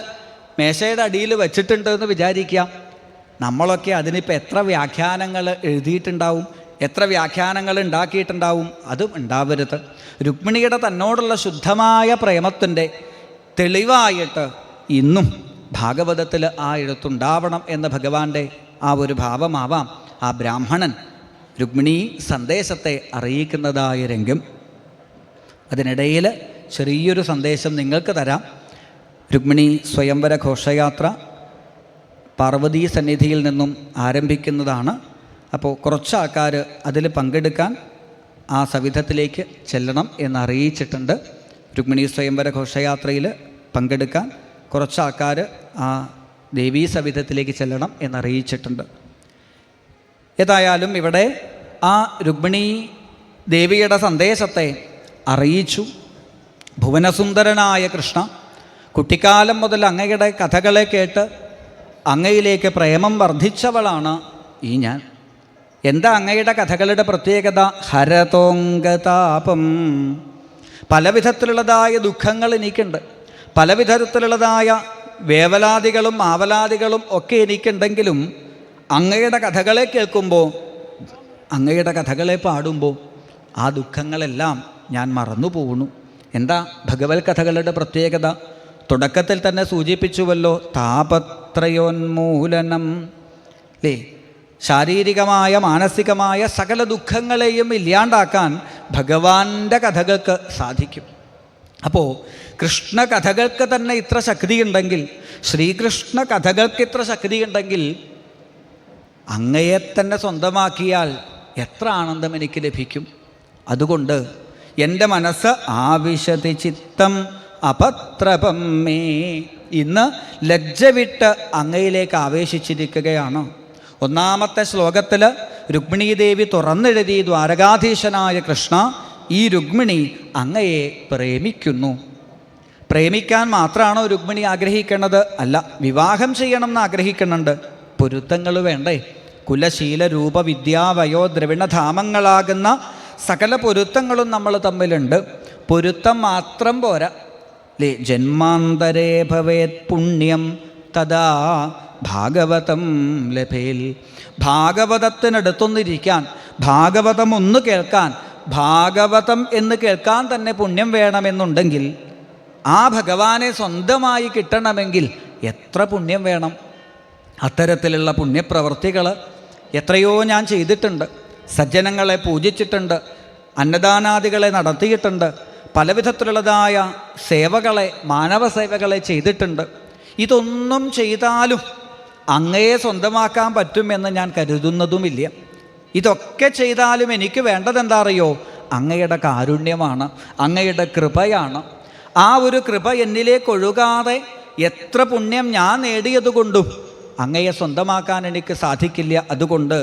മേശയുടെ അടിയിൽ വെച്ചിട്ടുണ്ട് എന്ന് വിചാരിക്കാം. നമ്മളൊക്കെ അതിനിപ്പോൾ എത്ര വ്യാഖ്യാനങ്ങൾ എഴുതിയിട്ടുണ്ടാവും, എത്ര വ്യാഖ്യാനങ്ങൾ ഉണ്ടാക്കിയിട്ടുണ്ടാവും. അതും ഉണ്ടാവരുത്. രുക്മിണിയുടെ തന്നോടുള്ള ശുദ്ധമായ പ്രേമത്തിൻ്റെ തെളിവായിട്ട് ഇന്നും ഭാഗവതത്തിൽ ആ എഴുത്തുണ്ടാവണം എന്ന ഭഗവാന്റെ ആ ഒരു ഭാവമാവാം ആ ബ്രാഹ്മണൻ രുക്മിണി സന്ദേശത്തെ അറിയിക്കുന്നതായ രംഗം. അതിനിടയിൽ ചെറിയൊരു സന്ദേശം നിങ്ങൾക്ക് തരാം. രുക്മിണി സ്വയംവര ഘോഷയാത്ര പാർവതീ സന്നിധിയിൽ നിന്നും ആരംഭിക്കുന്നതാണ്. അപ്പോൾ കുറച്ച് ആൾക്കാർ അതിൽ പങ്കെടുക്കാൻ ആ സവിധത്തിലേക്ക് ചെല്ലണം എന്നറിയിച്ചിട്ടുണ്ട്. രുക്മിണീ സ്വയംവര ഘോഷയാത്രയിൽ പങ്കെടുക്കാൻ കുറച്ച് ആൾക്കാർ ആ ദേവീ സവിധത്തിലേക്ക് ചെല്ലണം എന്നറിയിച്ചിട്ടുണ്ട്. ഏതായാലും ഇവിടെ ആ രുക്മിണീ ദേവിയുടെ സന്ദേശത്തെ അറിയിച്ചു. ഭുവനസുന്ദരനായ കൃഷ്ണ, കുട്ടിക്കാലം മുതൽ അങ്ങയുടെ കഥകളെ കേട്ട് അങ്ങയിലേക്ക് പ്രേമം വർദ്ധിച്ചവളാണ് ഈ ഞാൻ. എന്താ അങ്ങയുടെ കഥകളുടെ പ്രത്യേകത? ഹരതോങ്കതാപം. പല വിധത്തിലുള്ളതായ ദുഃഖങ്ങൾ എനിക്കുണ്ട്, പല വിധത്തിലുള്ളതായ വേവലാദികളും ആവലാദികളും ഒക്കെ എനിക്കുണ്ടെങ്കിലും അങ്ങയുടെ കഥകളെ കേൾക്കുമ്പോൾ, അങ്ങയുടെ കഥകളെ പാടുമ്പോൾ ആ ദുഃഖങ്ങളെല്ലാം ഞാൻ മറന്നു പോകുന്നു. എന്താ ഭഗവത് കഥകളുടെ പ്രത്യേകത? തുടക്കത്തിൽ തന്നെ സൂചിപ്പിച്ചുവല്ലോ, താപത്രയോന്മൂലനം. അല്ലേ? ശാരീരികമായ മാനസികമായ സകല ദുഃഖങ്ങളെയും ഇല്ലാണ്ടാക്കാൻ ഭഗവാന്റെ കഥകൾക്ക് സാധിക്കും. അപ്പോൾ കൃഷ്ണ കഥകൾക്ക് തന്നെ ഇത്ര ശക്തിയുണ്ടെങ്കിൽ, ശ്രീകൃഷ്ണ കഥകൾക്ക് ഇത്ര ശക്തിയുണ്ടെങ്കിൽ, അങ്ങയെ തന്നെ സ്വന്തമാക്കിയാൽ എത്ര ആനന്ദം എനിക്ക് ലഭിക്കും. അതുകൊണ്ട് എൻ്റെ മനസ്സ് ആവിശതി ചിത്തം അപത്രപം മേ, ഇന്ന് ലജ്ജ വിട്ട് അങ്ങയിലേക്ക് ആവേശിച്ചിരിക്കുകയാണ്. ഒന്നാമത്തെ ശ്ലോകത്തിൽ രുക്മിണീദേവി തുറന്നെഴുതി, ദ്വാരകാധീശനായ കൃഷ്ണ, ഈ രുക്മിണി അങ്ങയെ പ്രേമിക്കുന്നു. പ്രേമിക്കാൻ മാത്രമാണോ രുക്മിണി ആഗ്രഹിക്കുന്നത്? അല്ല, വിവാഹം ചെയ്യണം എന്ന് ആഗ്രഹിക്കുന്നുണ്ട്. പൊരുത്തങ്ങൾ വേണ്ടേ? കുലശീല രൂപ വിദ്യാ വയോ ദ്രവിണധാമങ്ങളാകുന്ന സകല പൊരുത്തങ്ങളും നമ്മൾ തമ്മിലുണ്ട്. പൊരുത്തം മാത്രം പോരാ. ലേ ജന്മാന്തരേ ഭവേത് പുണ്യം തഥാ ഭാഗവതം ലഭേൽ. ഭാഗവതത്തിനടുത്തൊന്നിരിക്കാൻ, ഭാഗവതം ഒന്ന് കേൾക്കാൻ, ഭാഗവതം എന്ന് കേൾക്കാൻ തന്നെ പുണ്യം വേണമെന്നുണ്ടെങ്കിൽ, ആ ഭഗവാനെ സ്വന്തമായി കിട്ടണമെങ്കിൽ എത്ര പുണ്യം വേണം? അത്തരത്തിലുള്ള പുണ്യപ്രവർത്തികൾ എത്രയോ ഞാൻ ചെയ്തിട്ടുണ്ട്. സജ്ജനങ്ങളെ പൂജിച്ചിട്ടുണ്ട്, അന്നദാനാദികളെ നടത്തിയിട്ടുണ്ട്, പല വിധത്തിലുള്ളതായ സേവകളെ, മാനവ സേവകളെ ചെയ്തിട്ടുണ്ട്. ഇതൊന്നും ചെയ്താലും അങ്ങയെ സ്വന്തമാക്കാൻ പറ്റുമെന്ന് ഞാൻ കരുതുന്നതുമില്ല. ഇതൊക്കെ ചെയ്താലും എനിക്ക് വേണ്ടതെന്താ അറിയോ? അങ്ങയുടെ കാരുണ്യമാണ്, അങ്ങയുടെ കൃപയാണ്. ആ ഒരു കൃപ എന്നിലേക്ക് ഒഴുകാതെ എത്ര പുണ്യം ഞാൻ നേടിയതുകൊണ്ടും അങ്ങയെ സ്വന്തമാക്കാൻ എനിക്ക് സാധിക്കില്ല. അതുകൊണ്ട്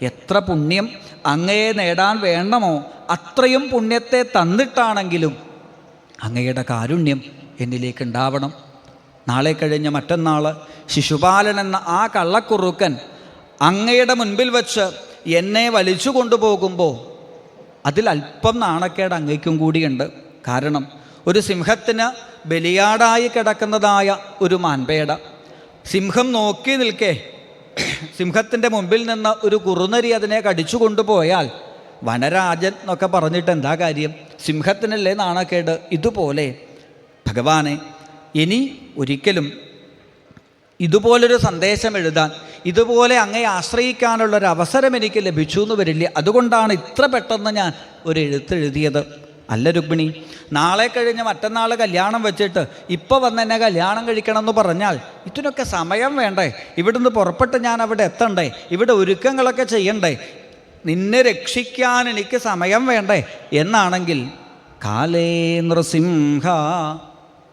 എത്ര പുണ്യം അങ്ങയെ നേടാൻ വേണമോ അത്രയും പുണ്യത്തെ തന്നിട്ടാണെങ്കിലും അങ്ങയുടെ കാരുണ്യം എന്നിലേക്ക് ഉണ്ടാവണം. നാളെ കഴിഞ്ഞ് മറ്റന്നാൾ ശിശുപാലൻ എന്ന ആ കള്ളക്കുറുക്കൻ അങ്ങയുടെ മുൻപിൽ വച്ച് എന്നെ വലിച്ചു കൊണ്ടുപോകുമ്പോൾ അതിൽ അല്പം നാണക്കേട് അങ്ങയ്ക്കും കൂടിയുണ്ട്. കാരണം ഒരു സിംഹത്തിന് ബലിയാടായി കിടക്കുന്നതായ ഒരു മാൻപേട, സിംഹം നോക്കി നിൽക്കേ, സിംഹത്തിൻ്റെ മുമ്പിൽ നിന്ന് ഒരു കുറുനരി അതിനെ കടിച്ചു കൊണ്ടുപോയാൽ വനരാജൻ എന്നൊക്കെ പറഞ്ഞിട്ട് എന്താ കാര്യം? സിംഹത്തിനല്ലേ നാണക്കേട്. ഇതുപോലെ ഭഗവാനെ ഇനി ഒരിക്കലും ഇതുപോലൊരു സന്ദേശം എഴുതാൻ, ഇതുപോലെ അങ്ങയെ ആശ്രയിക്കാനുള്ളൊരവസരം എനിക്ക് ലഭിച്ചു എന്ന് വരില്ല. അതുകൊണ്ടാണ് ഇത്ര പെട്ടെന്ന് ഞാൻ ഒരു എഴുത്തെഴുതിയത്. അല്ല രുക്മിണി, നാളെ കഴിഞ്ഞ് മറ്റന്നാൾ കല്യാണം വെച്ചിട്ട് ഇപ്പോൾ വന്ന് എന്നെ കല്യാണം കഴിക്കണം എന്ന് പറഞ്ഞാൽ ഇതിനൊക്കെ സമയം വേണ്ടേ? ഇവിടുന്ന് പുറപ്പെട്ട് ഞാൻ അവിടെ എത്തണ്ടേ? ഇവിടെ ഒരുക്കങ്ങളൊക്കെ ചെയ്യണ്ടേ? നിന്നെ രക്ഷിക്കാൻ എനിക്ക് സമയം വേണ്ടേ? എന്നാണെങ്കിൽ കാലേ നൃസിംഹ,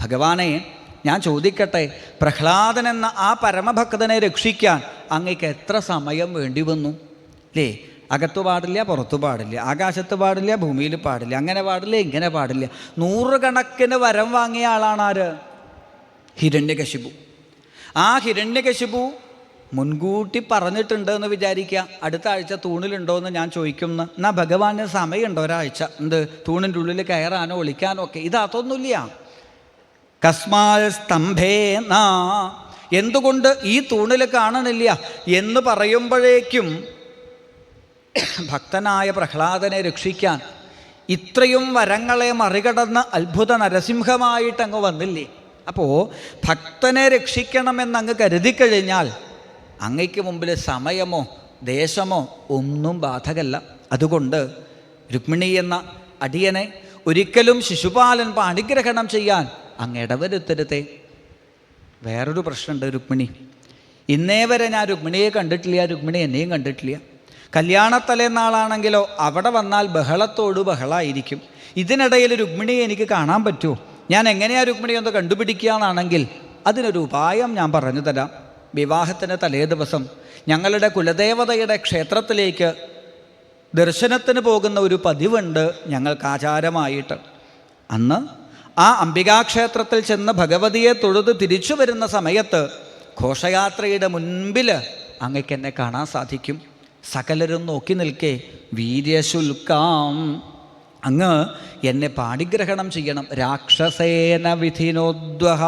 ഭഗവാനെ ഞാൻ ചോദിക്കട്ടെ, പ്രഹ്ലാദൻ എന്ന ആ പരമഭക്തനെ രക്ഷിക്കാൻ അങ്ങക്ക് എത്ര സമയം വേണ്ടി വന്നു? അല്ലേ? അകത്തു പാടില്ല, പുറത്തു പാടില്ല, ആകാശത്ത് പാടില്ല, ഭൂമിയിൽ പാടില്ല, അങ്ങനെ പാടില്ല, ഇങ്ങനെ പാടില്ല. 100 കണക്കിന് വരം വാങ്ങിയ ആളാണ് ആര്? ഹിരണ്യകശിപു. ആ ഹിരണ്യകശിപു മുൻകൂട്ടി പറഞ്ഞിട്ടുണ്ട് എന്ന് വിചാരിക്കുക, അടുത്ത ആഴ്ച തൂണിലുണ്ടോ എന്ന് ഞാൻ ചോദിക്കുന്നു. എന്നാൽ ഭഗവാന് സമയമുണ്ടോ ഒരാഴ്ച? എന്ത് തൂണിൻ്റെ ഉള്ളിൽ കയറാനോ ഒളിക്കാനോ ഒക്കെ? ഇതൊന്നുമില്ല. കസ്മാൽ സ്തംഭേന, എന്തുകൊണ്ട് ഈ തൂണിൽ കാണണില്ല എന്ന് പറയുമ്പോഴേക്കും ഭക്തനായ പ്രഹ്ലാദനെ രക്ഷിക്കാൻ ഇത്രയും വരങ്ങളെ മറികടന്ന് അത്ഭുത നരസിംഹമായിട്ടങ്ങ് വന്നില്ലേ? അപ്പോൾ ഭക്തനെ രക്ഷിക്കണമെന്നങ്ങ് കരുതിക്കഴിഞ്ഞാൽ അങ്ങയ്ക്ക് മുമ്പിൽ സമയമോ ദേശമോ ഒന്നും ബാധകല്ല. അതുകൊണ്ട് രുക്മിണി എന്ന അടിയനെ ഒരിക്കലും ശിശുപാലൻ പാണിഗ്രഹണം ചെയ്യാൻ അങ്ങ് ഇടവരുത്തരുതേ. വേറൊരു പ്രശ്നമുണ്ട് രുക്മിണി, ഇന്നേ വരെ ഞാൻ രുക്മിണിയെ കണ്ടിട്ടില്ല, രുക്മിണി എന്നെയും കണ്ടിട്ടില്ല. കല്യാണത്തലേന്നാളാണെങ്കിലോ അവിടെ വന്നാൽ ബഹളത്തോട് ബഹളമായിരിക്കും. ഇതിനിടയിൽ രുക്മിണിയെ എനിക്ക് കാണാൻ പറ്റുമോ? ഞാൻ എങ്ങനെയാണ് രുക്മിണിയെ ഒന്ന് കണ്ടുപിടിക്കുക എന്നാണെങ്കിൽ അതിനൊരു ഉപായം ഞാൻ പറഞ്ഞു തരാം. വിവാഹത്തിന് തലേ ദിവസം ഞങ്ങളുടെ കുലദേവതയുടെ ക്ഷേത്രത്തിലേക്ക് ദർശനത്തിന് പോകുന്ന ഒരു പതിവുണ്ട് ഞങ്ങൾക്ക് ആചാരമായിട്ട്. അന്ന് ആ അംബികാക്ഷേത്രത്തിൽ ചെന്ന് ഭഗവതിയെ തൊഴുത് തിരിച്ചു വരുന്ന സമയത്ത് ഘോഷയാത്രയുടെ മുൻപിൽ അങ്ങക്ക് എന്നെ കാണാൻ സാധിക്കും. സകലരും നോക്കി നിൽക്കേ, വീര്യശുൽക്കാം, അങ്ങ് എന്നെ പാണിഗ്രഹണം ചെയ്യണം. രാക്ഷസേന വിധിനോദ്വഹ,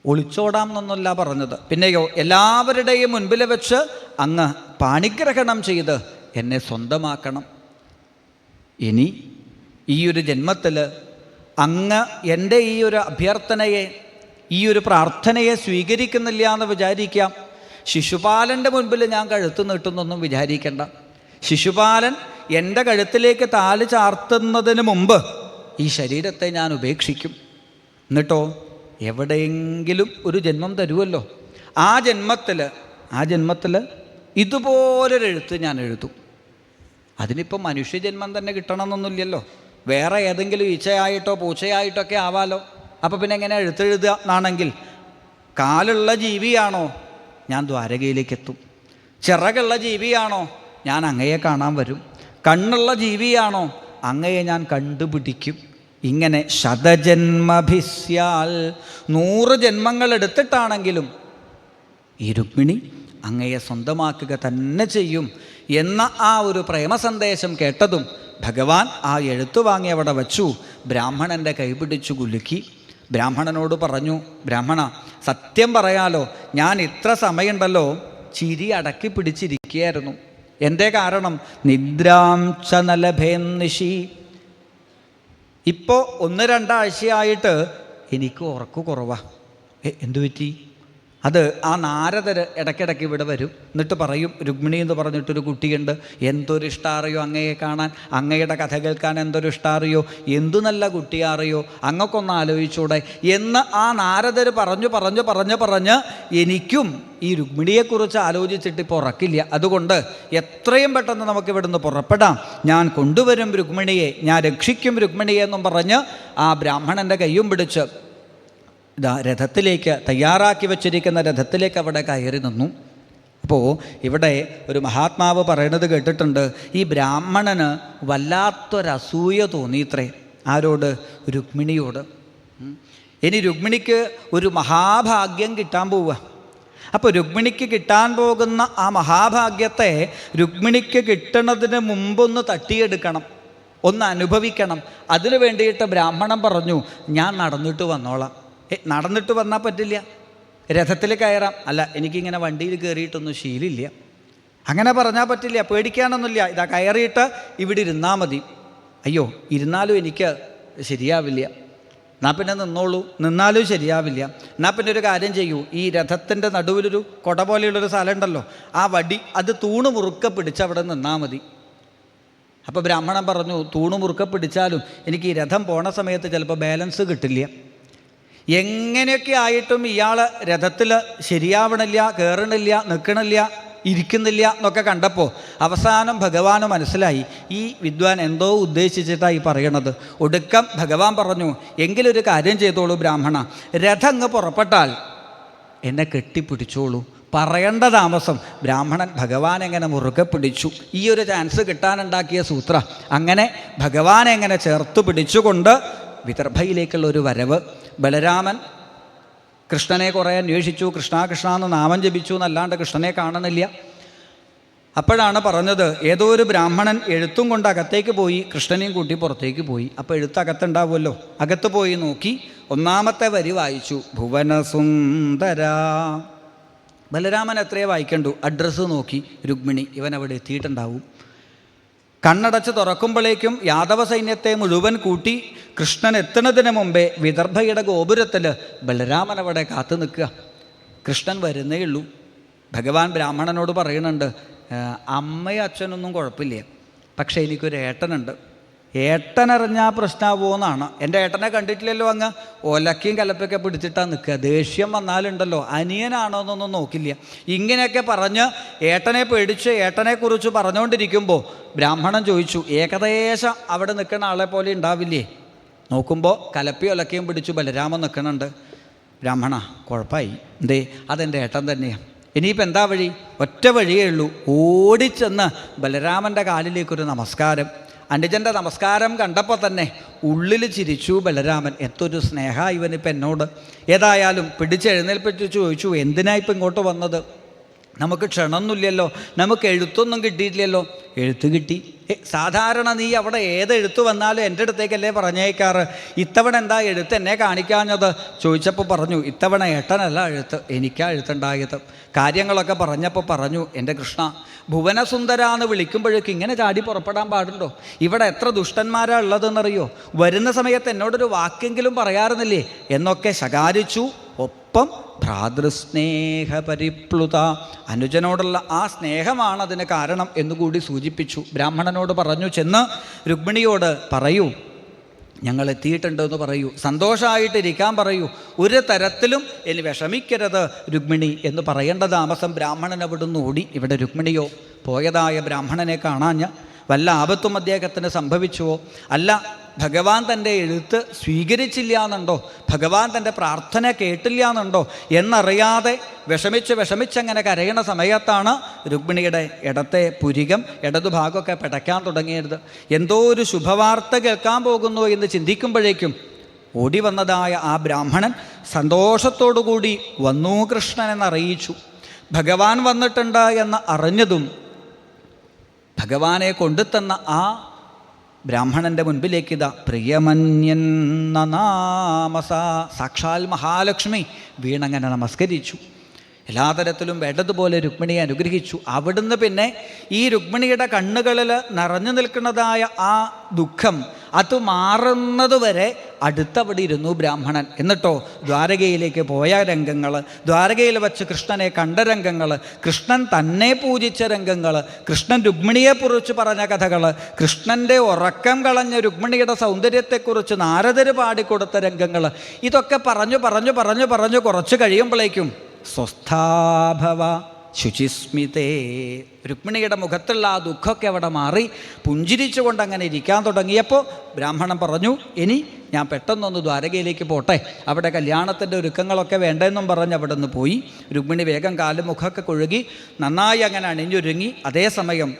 ഒളിച്ചോടാം എന്നൊന്നുമല്ല പറഞ്ഞത്. പിന്നെയോ എല്ലാവരുടെയും മുൻപിൽ വെച്ച് അങ്ങ് പാണിഗ്രഹണം ചെയ്ത് എന്നെ സ്വന്തമാക്കണം. ഇനി ഈ ഒരു ജന്മത്തിൽ അങ്ങ് എൻ്റെ ഈ ഒരു അഭ്യർത്ഥനയെ, ഈ ഒരു പ്രാർത്ഥനയെ സ്വീകരിക്കുന്നില്ല എന്ന് വിചാരിക്കാം. ശിശുപാലൻ്റെ മുൻപിൽ ഞാൻ കഴുത്ത് നീട്ടുന്നൊന്നും വിചാരിക്കേണ്ട. ശിശുപാലൻ എൻ്റെ കഴുത്തിലേക്ക് താലി ചാർത്തുന്നതിന് മുമ്പ് ഈ ശരീരത്തെ ഞാൻ ഉപേക്ഷിക്കും. എന്നിട്ടോ എവിടെയെങ്കിലും ഒരു ജന്മം തരുമല്ലോ, ആ ജന്മത്തിൽ ഇതുപോലൊരെഴുത്ത് ഞാൻ എഴുതും. അതിനിപ്പോൾ മനുഷ്യജന്മം തന്നെ കിട്ടണമെന്നൊന്നുമില്ലല്ലോ, വേറെ ഏതെങ്കിലും ഈച്ചയായിട്ടോ പൂച്ചയായിട്ടൊക്കെ ആവാലോ. അപ്പോൾ പിന്നെ എങ്ങനെ എഴുത്തെഴുതുക എന്നാണെങ്കിൽ, കാലുള്ള ജീവിയാണോ ഞാൻ ദ്വാരകയിലേക്ക് എത്തും, ചിറകുള്ള ജീവിയാണോ ഞാൻ അങ്ങയെ കാണാൻ വരും, കണ്ണുള്ള ജീവിയാണോ അങ്ങയെ ഞാൻ കണ്ടുപിടിക്കും. ഇങ്ങനെ ശതജന്മഭിസ്യാൽ 100 ജന്മങ്ങൾ എടുത്തിട്ടാണെങ്കിലും ഈ രുക്മിണി അങ്ങയെ സ്വന്തമാക്കുക തന്നെ ചെയ്യും എന്ന ആ ഒരു പ്രേമ സന്ദേശം കേട്ടതും ഭഗവാൻ ആ എഴുത്തു വാങ്ങി അവിടെ വച്ചു. ബ്രാഹ്മണൻ്റെ കൈപിടിച്ചു കുലുക്കി. ബ്രാഹ്മണനോട് പറഞ്ഞു, ബ്രാഹ്മണ, സത്യം പറയാലോ, ഞാൻ ഇത്ര സമയമുണ്ടല്ലോ ചിരി അടക്കി പിടിച്ചിരിക്കുകയായിരുന്നു. എൻ്റെ കാരണം നിദ്രാം ച നലഭേന്നിഷി. ഇപ്പോൾ 1-2 ആഴ്ചയായിട്ട് എനിക്ക് ഉറക്കം കുറവാ. എന്തു പറ്റി? അത് ആ നാരദർ ഇടയ്ക്കിടയ്ക്ക് ഇവിടെ വരും. എന്നിട്ട് പറയും, രുക്മിണി എന്ന് പറഞ്ഞിട്ടൊരു കുട്ടിയുണ്ട്, എന്തൊരു ഇഷ്ടമറിയോ അങ്ങയെ കാണാൻ, അങ്ങയുടെ കഥ കേൾക്കാൻ എന്തൊരു ഇഷ്ടമറിയോ, എന്തു നല്ല കുട്ടിയറിയോ, അങ്ങക്കൊന്ന് ആലോചിച്ചൂടെ എന്ന് ആ നാരദർ പറഞ്ഞ് എനിക്കും ഈ രുക്മിണിയെക്കുറിച്ച് ആലോചിച്ചിട്ട് ഇപ്പോൾ ഉറക്കില്ല. അതുകൊണ്ട് എത്രയും പെട്ടെന്ന് നമുക്ക് ഇവിടുന്ന് പുറപ്പെടാം, ഞാൻ കൊണ്ടുവരും രുക്മിണിയെ, ഞാൻ രക്ഷിക്കും രുക്മിണിയെ എന്നും പറഞ്ഞ് ആ ബ്രാഹ്മണൻ്റെ കയ്യും പിടിച്ച് രഥത്തിലേക്ക്, തയ്യാറാക്കി വച്ചിരിക്കുന്ന രഥത്തിലേക്ക് അവിടെ കയറി നിന്നു. അപ്പോൾ ഇവിടെ ഒരു മഹാത്മാവ് പറയണത് കേട്ടിട്ടുണ്ട്, ഈ ബ്രാഹ്മണന് വല്ലാത്തൊരസൂയ തോന്നിയിത്രേ. ആരോട്? രുക്മിണിയോട്. ഇനി രുക്മിണിക്ക് ഒരു മഹാഭാഗ്യം കിട്ടാൻ പോവുക. അപ്പോൾ രുക്മിണിക്ക് കിട്ടാൻ പോകുന്ന ആ മഹാഭാഗ്യത്തെ രുക്മിണിക്ക് കിട്ടുന്നതിന് മുമ്പൊന്ന് തട്ടിയെടുക്കണം, ഒന്ന് അനുഭവിക്കണം. അതിനു വേണ്ടിയിട്ട് ബ്രാഹ്മണൻ പറഞ്ഞു, ഞാൻ നടന്നിട്ട് വന്നോളാം. നടന്നിട്ട് വന്നാൽ പറ്റില്ല, രഥത്തിൽ കയറാം. അല്ല, എനിക്കിങ്ങനെ വണ്ടിയിൽ കയറിയിട്ടൊന്നും ശീലമില്ല. അങ്ങനെ പറഞ്ഞാൽ പറ്റില്ല, പേടിക്കാനൊന്നുമില്ല, ഇതാ കയറിയിട്ട് ഇവിടെ ഇരുന്നാൽ മതി. അയ്യോ, ഇരുന്നാലും എനിക്ക് ശരിയാവില്ല. എന്നാൽ പിന്നെ നിന്നോളൂ. നിന്നാലും ശരിയാവില്ല. എന്നാൽ പിന്നെ ഒരു കാര്യം ചെയ്യൂ, ഈ രഥത്തിൻ്റെ നടുവിലൊരു കൊട പോലെയുള്ളൊരു സ്ഥലം ഉണ്ടല്ലോ, ആ വടി, അത് തൂണ് മുറുക്കെ പിടിച്ച് അവിടെ നിന്നാൽ മതി. അപ്പോൾ ബ്രാഹ്മണൻ പറഞ്ഞു, തൂണ് മുറുക്കെ പിടിച്ചാലും എനിക്ക് ഈ രഥം പോണ സമയത്ത് ചിലപ്പോൾ ബാലൻസ് കിട്ടില്ല. എങ്ങനെയൊക്കെ ആയിട്ടും ഇയാൾ രഥത്തിൽ ശരിയാവണില്ല, കയറണില്ല, നിൽക്കണില്ല, ഇരിക്കുന്നില്ല എന്നൊക്കെ കണ്ടപ്പോൾ അവസാനം ഭഗവാന് മനസ്സിലായി, ഈ വിദ്വാൻ എന്തോ ഉദ്ദേശിച്ചിട്ടാണ് ഈ പറയണത്. ഒടുക്കം ഭഗവാൻ പറഞ്ഞു, എങ്കിലൊരു കാര്യം ചെയ്തോളൂ ബ്രാഹ്മണ, രഥം അങ്ങ് പുറപ്പെട്ടാൽ എന്നെ കെട്ടിപ്പിടിച്ചോളൂ. പറയേണ്ട താമസം. ബ്രാഹ്മണൻ ഭഗവാൻ എങ്ങനെ മുറുകെ പിടിച്ചു. ഈ ഒരു ചാൻസ് കിട്ടാനുണ്ടാക്കിയ സൂത്ര. അങ്ങനെ ഭഗവാനെ എങ്ങനെ ചേർത്ത് പിടിച്ചുകൊണ്ട് വിദർഭയിലേക്കുള്ള ഒരു വരവ്. ബലരാമൻ കൃഷ്ണനെ കുറേ അന്വേഷിച്ചു, കൃഷ്ണ കൃഷ്ണ എന്ന് നാമം ജപിച്ചു എന്നല്ലാണ്ട് കൃഷ്ണനെ കാണണില്ല. അപ്പോഴാണ് പറഞ്ഞത്, ഏതോ ഒരു ബ്രാഹ്മണൻ എഴുത്തും കൊണ്ട് അകത്തേക്ക് പോയി, കൃഷ്ണനെയും കൂട്ടി പുറത്തേക്ക് പോയി. അപ്പോൾ എഴുത്ത് അകത്തുണ്ടാവുമല്ലോ, അകത്ത് പോയി നോക്കി, 1-ാമത്തെ വരി വായിച്ചു, ഭുവനസുന്ദര. ബലരാമൻ എത്രയേ വായിക്കണ്ടു, അഡ്രസ്സ് നോക്കി, രുക്മിണി, ഇവൻ അവിടെ എത്തിയിട്ടുണ്ടാവും. കണ്ണടച്ച് തുറക്കുമ്പോഴേക്കും യാദവ സൈന്യത്തെ മുഴുവൻ കൂട്ടി കൃഷ്ണൻ എത്തുന്നതിന് മുമ്പേ വിദർഭയുടെ ഗോപുരത്തിൽ ബലരാമൻ അവിടെ കാത്തു നിൽക്കുക. കൃഷ്ണൻ വരുന്നേ ഉള്ളൂ. ഭഗവാൻ ബ്രാഹ്മണനോട് പറയുന്നുണ്ട്, അമ്മയും അച്ഛനൊന്നും കുഴപ്പമില്ല, പക്ഷേ എനിക്കൊരു ഏട്ടനുണ്ട്. ഏട്ടനറിഞ്ഞാൽ പ്രശ്നമാവുമെന്നാണ്. എൻ്റെ ഏട്ടനെ കണ്ടിട്ടില്ലല്ലോ, അങ്ങ് ഒലക്കയും കലപ്പൊക്കെ പിടിച്ചിട്ടാണ് നിൽക്കുക. ദേഷ്യം വന്നാലുണ്ടല്ലോ അനിയനാണോ എന്നൊന്നും നോക്കില്ല. ഇങ്ങനെയൊക്കെ പറഞ്ഞ് ഏട്ടനെ പേടിച്ച് ഏട്ടനെക്കുറിച്ച് പറഞ്ഞുകൊണ്ടിരിക്കുമ്പോൾ ബ്രാഹ്മണൻ ചോദിച്ചു, ഏകദേശം അവിടെ നിൽക്കുന്ന ആളെ പോലെ ഉണ്ടാവില്ലേ? നോക്കുമ്പോൾ കലപ്പി ഒലക്കയും പിടിച്ചു ബലരാമൻ നിൽക്കണുണ്ട്. ബ്രാഹ്മണ, കുഴപ്പമായി. എന്തേ? അതെൻ്റെ ഏട്ടൻ തന്നെയാണ്. ഇനിയിപ്പോൾ എന്താ വഴി? ഒറ്റ വഴിയേ ഉള്ളൂ. ഓടിച്ചെന്ന് ബലരാമൻ്റെ കാലിലേക്കൊരു നമസ്കാരം. അനുജൻ്റെ നമസ്കാരം കണ്ടപ്പോൾ തന്നെ ഉള്ളിൽ ചിരിച്ചു ബലരാമൻ. എന്തൊരു സ്നേഹമാണ് ഇവനിപ്പോൾ എന്നോട്. ഏതായാലും പിടിച്ചെഴുന്നേൽപ്പിച്ച് ചോദിച്ചു, എന്തിനാ ഇപ്പം ഇങ്ങോട്ട് വന്നത്? നമുക്ക് ക്ഷണമൊന്നുമില്ലല്ലോ, നമുക്ക് എഴുത്തൊന്നും കിട്ടിയിട്ടില്ലല്ലോ. എഴുത്ത് കിട്ടി. സാധാരണ നീ അവിടെ ഏതെഴുത്ത് വന്നാലും എൻ്റെ അടുത്തേക്കല്ലേ പറഞ്ഞേക്കാറ്. ഇത്തവണ എന്താ എഴുത്ത് എന്നെ കാണിക്കാഞ്ഞത്? ചോദിച്ചപ്പോൾ പറഞ്ഞു, ഇത്തവണ ഏട്ടനല്ല എഴുത്ത്, എനിക്കാ എഴുത്തുണ്ടായത്. കാര്യങ്ങളൊക്കെ പറഞ്ഞപ്പോൾ പറഞ്ഞു, എൻ്റെ കൃഷ്ണ, ഭുവനസുന്ദര എന്ന് വിളിക്കുമ്പോഴേക്കും ഇങ്ങനെ ചാടി പുറപ്പെടാൻ പാടുണ്ടോ? ഇവിടെ എത്ര ദുഷ്ടന്മാരാ ഉള്ളതെന്നറിയോ? വരുന്ന സമയത്ത് എന്നോടൊരു വാക്കെങ്കിലും പറയാറുന്നില്ലേ എന്നൊക്കെ ശകാരിച്ചു. ഒപ്പം ഭ്രാതൃസ്നേഹപരിപ്ലുത, അനുജനോടുള്ള ആ സ്നേഹമാണ് അതിന് കാരണം എന്നുകൂടി സൂചിപ്പിച്ചു. ബ്രാഹ്മണനോട് പറഞ്ഞു, ചെന്ന് രുക്മിണിയോട് പറയൂ, ഞങ്ങൾ എത്തിയിട്ടുണ്ടെന്ന് പറയൂ, സന്തോഷമായിട്ടിരിക്കാൻ പറയൂ, ഒരു തരത്തിലും ഇനി വിഷമിക്കരുത് രുക്മിണി എന്ന് പറയേണ്ട താമസം ബ്രാഹ്മണൻ അവിടുന്ന് ഓടി. ഇവിടെ രുക്മിണിയോ പോയതായ ബ്രാഹ്മണനെ കാണാഞ്ഞ വല്ല ആപത്തും അദ്ദേഹത്തിന് സംഭവിച്ചുവോ? അല്ല, ഭഗവാൻ തൻ്റെ എഴുത്ത് സ്വീകരിച്ചില്ല എന്നുണ്ടോ? ഭഗവാൻ തൻ്റെ പ്രാർത്ഥന കേട്ടില്ല എന്നുണ്ടോ എന്നറിയാതെ വിഷമിച്ചങ്ങനെ കരയണ സമയത്താണ് രുക്മിണിയുടെ ഇടത്തെ പുരികം, ഇടതുഭാഗമൊക്കെ പിടയ്ക്കാൻ തുടങ്ങിയത്. എന്തോ ഒരു ശുഭവാർത്ത കേൾക്കാൻ പോകുന്നു എന്ന് ചിന്തിക്കുമ്പോഴേക്കും ഓടി വന്നതായ ആ ബ്രാഹ്മണൻ സന്തോഷത്തോടുകൂടി വന്നു കൃഷ്ണൻ എന്നറിയിച്ചു. ഭഗവാൻ വന്നിട്ടുണ്ട് എന്ന് അറിഞ്ഞതും ഭഗവാനെ കൊണ്ടുതന്ന ആ ബ്രാഹ്മണൻ്റെ മുൻപിലേക്ക് ഇതാ പ്രിയമന്യൻ നാമസ, സാക്ഷാൽ മഹാലക്ഷ്മി വീണങ്ങനെ നമസ്കരിച്ചു. എല്ലാ തരത്തിലും വേണ്ടതുപോലെ രുക്മിണിയെ അനുഗ്രഹിച്ചു. അവിടുന്ന് പിന്നെ ഈ രുക്മിണിയുടെ കണ്ണുകളിൽ നിറഞ്ഞു നിൽക്കുന്നതായ ആ ദുഃഖം അത് മാറുന്നത് വരെ അടുത്തവിടെ ഇരുന്നു ബ്രാഹ്മണൻ. എന്നിട്ടോ ദ്വാരകയിലേക്ക് പോയ രംഗങ്ങൾ, ദ്വാരകയിൽ വച്ച് കൃഷ്ണനെ കണ്ട രംഗങ്ങൾ, കൃഷ്ണൻ തന്നെ പൂജിച്ച രംഗങ്ങൾ, കൃഷ്ണൻ രുക്മിണിയെക്കുറിച്ച് പറഞ്ഞ കഥകൾ, കൃഷ്ണൻ്റെ ഉറക്കം കളഞ്ഞ രുക്മിണിയുടെ സൗന്ദര്യത്തെക്കുറിച്ച് നാരദർ പാടിക്കൊടുത്ത രംഗങ്ങൾ, ഇതൊക്കെ പറഞ്ഞു കുറച്ച് കഴിയുമ്പോഴേക്കും സ്വസ്ഥാഭവ ശുചിസ്മിതേ, രുക്മിണിയുടെ മുഖത്തുള്ള ആ ദുഃഖമൊക്കെ അവിടെ മാറി പുഞ്ചിരിച്ചുകൊണ്ട് അങ്ങനെ ഇരിക്കാൻ തുടങ്ങിയപ്പോൾ ബ്രാഹ്മണൻ പറഞ്ഞു, ഇനി ഞാൻ പെട്ടെന്നൊന്ന് ദ്വാരകയിലേക്ക് പോട്ടെ, അവിടെ കല്യാണത്തിൻ്റെ ഒരുക്കങ്ങളൊക്കെ വേണ്ടെന്നും പറഞ്ഞ് അവിടെ നിന്ന് പോയി. രുക്മിണി വേഗം കാലും മുഖമൊക്കെ കൊഴുകി നന്നായി അങ്ങനെ അണിഞ്ഞൊരുങ്ങി. അതേസമയം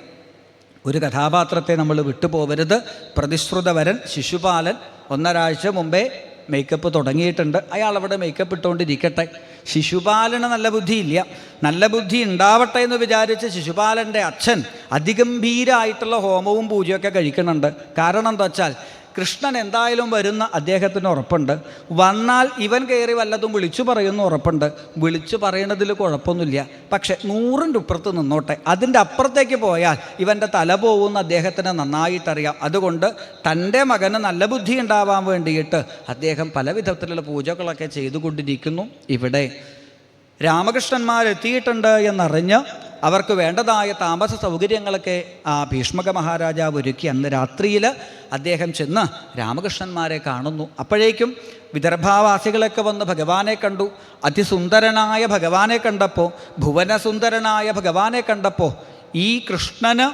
ഒരു കഥാപാത്രത്തെ നമ്മൾ വിട്ടുപോകരുത്. പ്രതിശ്രുതവരൻ ശിശുപാലൻ 1.5 ആഴ്ച മുമ്പേ മേക്കപ്പ് തുടങ്ങിയിട്ടുണ്ട്. അയാൾ അവിടെ മേക്കപ്പ് ഇട്ടുകൊണ്ടിരിക്കട്ടെ. ശിശുപാലന് നല്ല ബുദ്ധിയില്ല. നല്ല ബുദ്ധി ഉണ്ടാവട്ടെ എന്ന് വിചാരിച്ച് ശിശുപാലൻ്റെ അച്ഛൻ അതിഗംഭീരമായിട്ടുള്ള ഹോമവും പൂജയൊക്കെ കഴിക്കുന്നുണ്ട്. കാരണം എന്താ വെച്ചാൽ കൃഷ്ണൻ എന്തായാലും വരുന്ന അദ്ദേഹത്തിന് ഉറപ്പുണ്ട്. വന്നാൽ ഇവൻ കയറി വല്ലതും വിളിച്ചു പറയുന്നു ഉറപ്പുണ്ട്. വിളിച്ചു പറയുന്നതിൽ കുഴപ്പമൊന്നുമില്ല. പക്ഷെ 100ൻ്റെ ഇപ്പുറത്ത് നിന്നോട്ടെ, അതിൻ്റെ അപ്പുറത്തേക്ക് പോയാൽ ഇവൻ്റെ തല പോകുമെന്ന് അദ്ദേഹത്തിന് നന്നായിട്ടറിയാം. അതുകൊണ്ട് തൻ്റെ മകന് നല്ല ബുദ്ധി ഉണ്ടാവാൻ വേണ്ടിയിട്ട് അദ്ദേഹം പല വിധത്തിലുള്ള പൂജകളൊക്കെ ചെയ്തുകൊണ്ടിരിക്കുന്നു. ഇവിടെ രാമകൃഷ്ണന്മാരെത്തിയിട്ടുണ്ട് എന്നറിഞ്ഞ് അവർക്ക് വേണ്ടതായ താമസ സൗകര്യങ്ങളൊക്കെ ആ ഭീഷ്മക മഹാരാജാവ് ഒരുക്കി. അന്ന് രാത്രിയിൽ അദ്ദേഹം ചെന്ന് രാമകൃഷ്ണന്മാരെ കാണുന്നു. അപ്പോഴേക്കും വിദർഭാവാസികളൊക്കെ വന്ന് ഭഗവാനെ കണ്ടു. അതിസുന്ദരനായ ഭഗവാനെ കണ്ടപ്പോൾ, ഭുവനസുന്ദരനായ ഭഗവാനെ കണ്ടപ്പോൾ ഈ കൃഷ്ണന്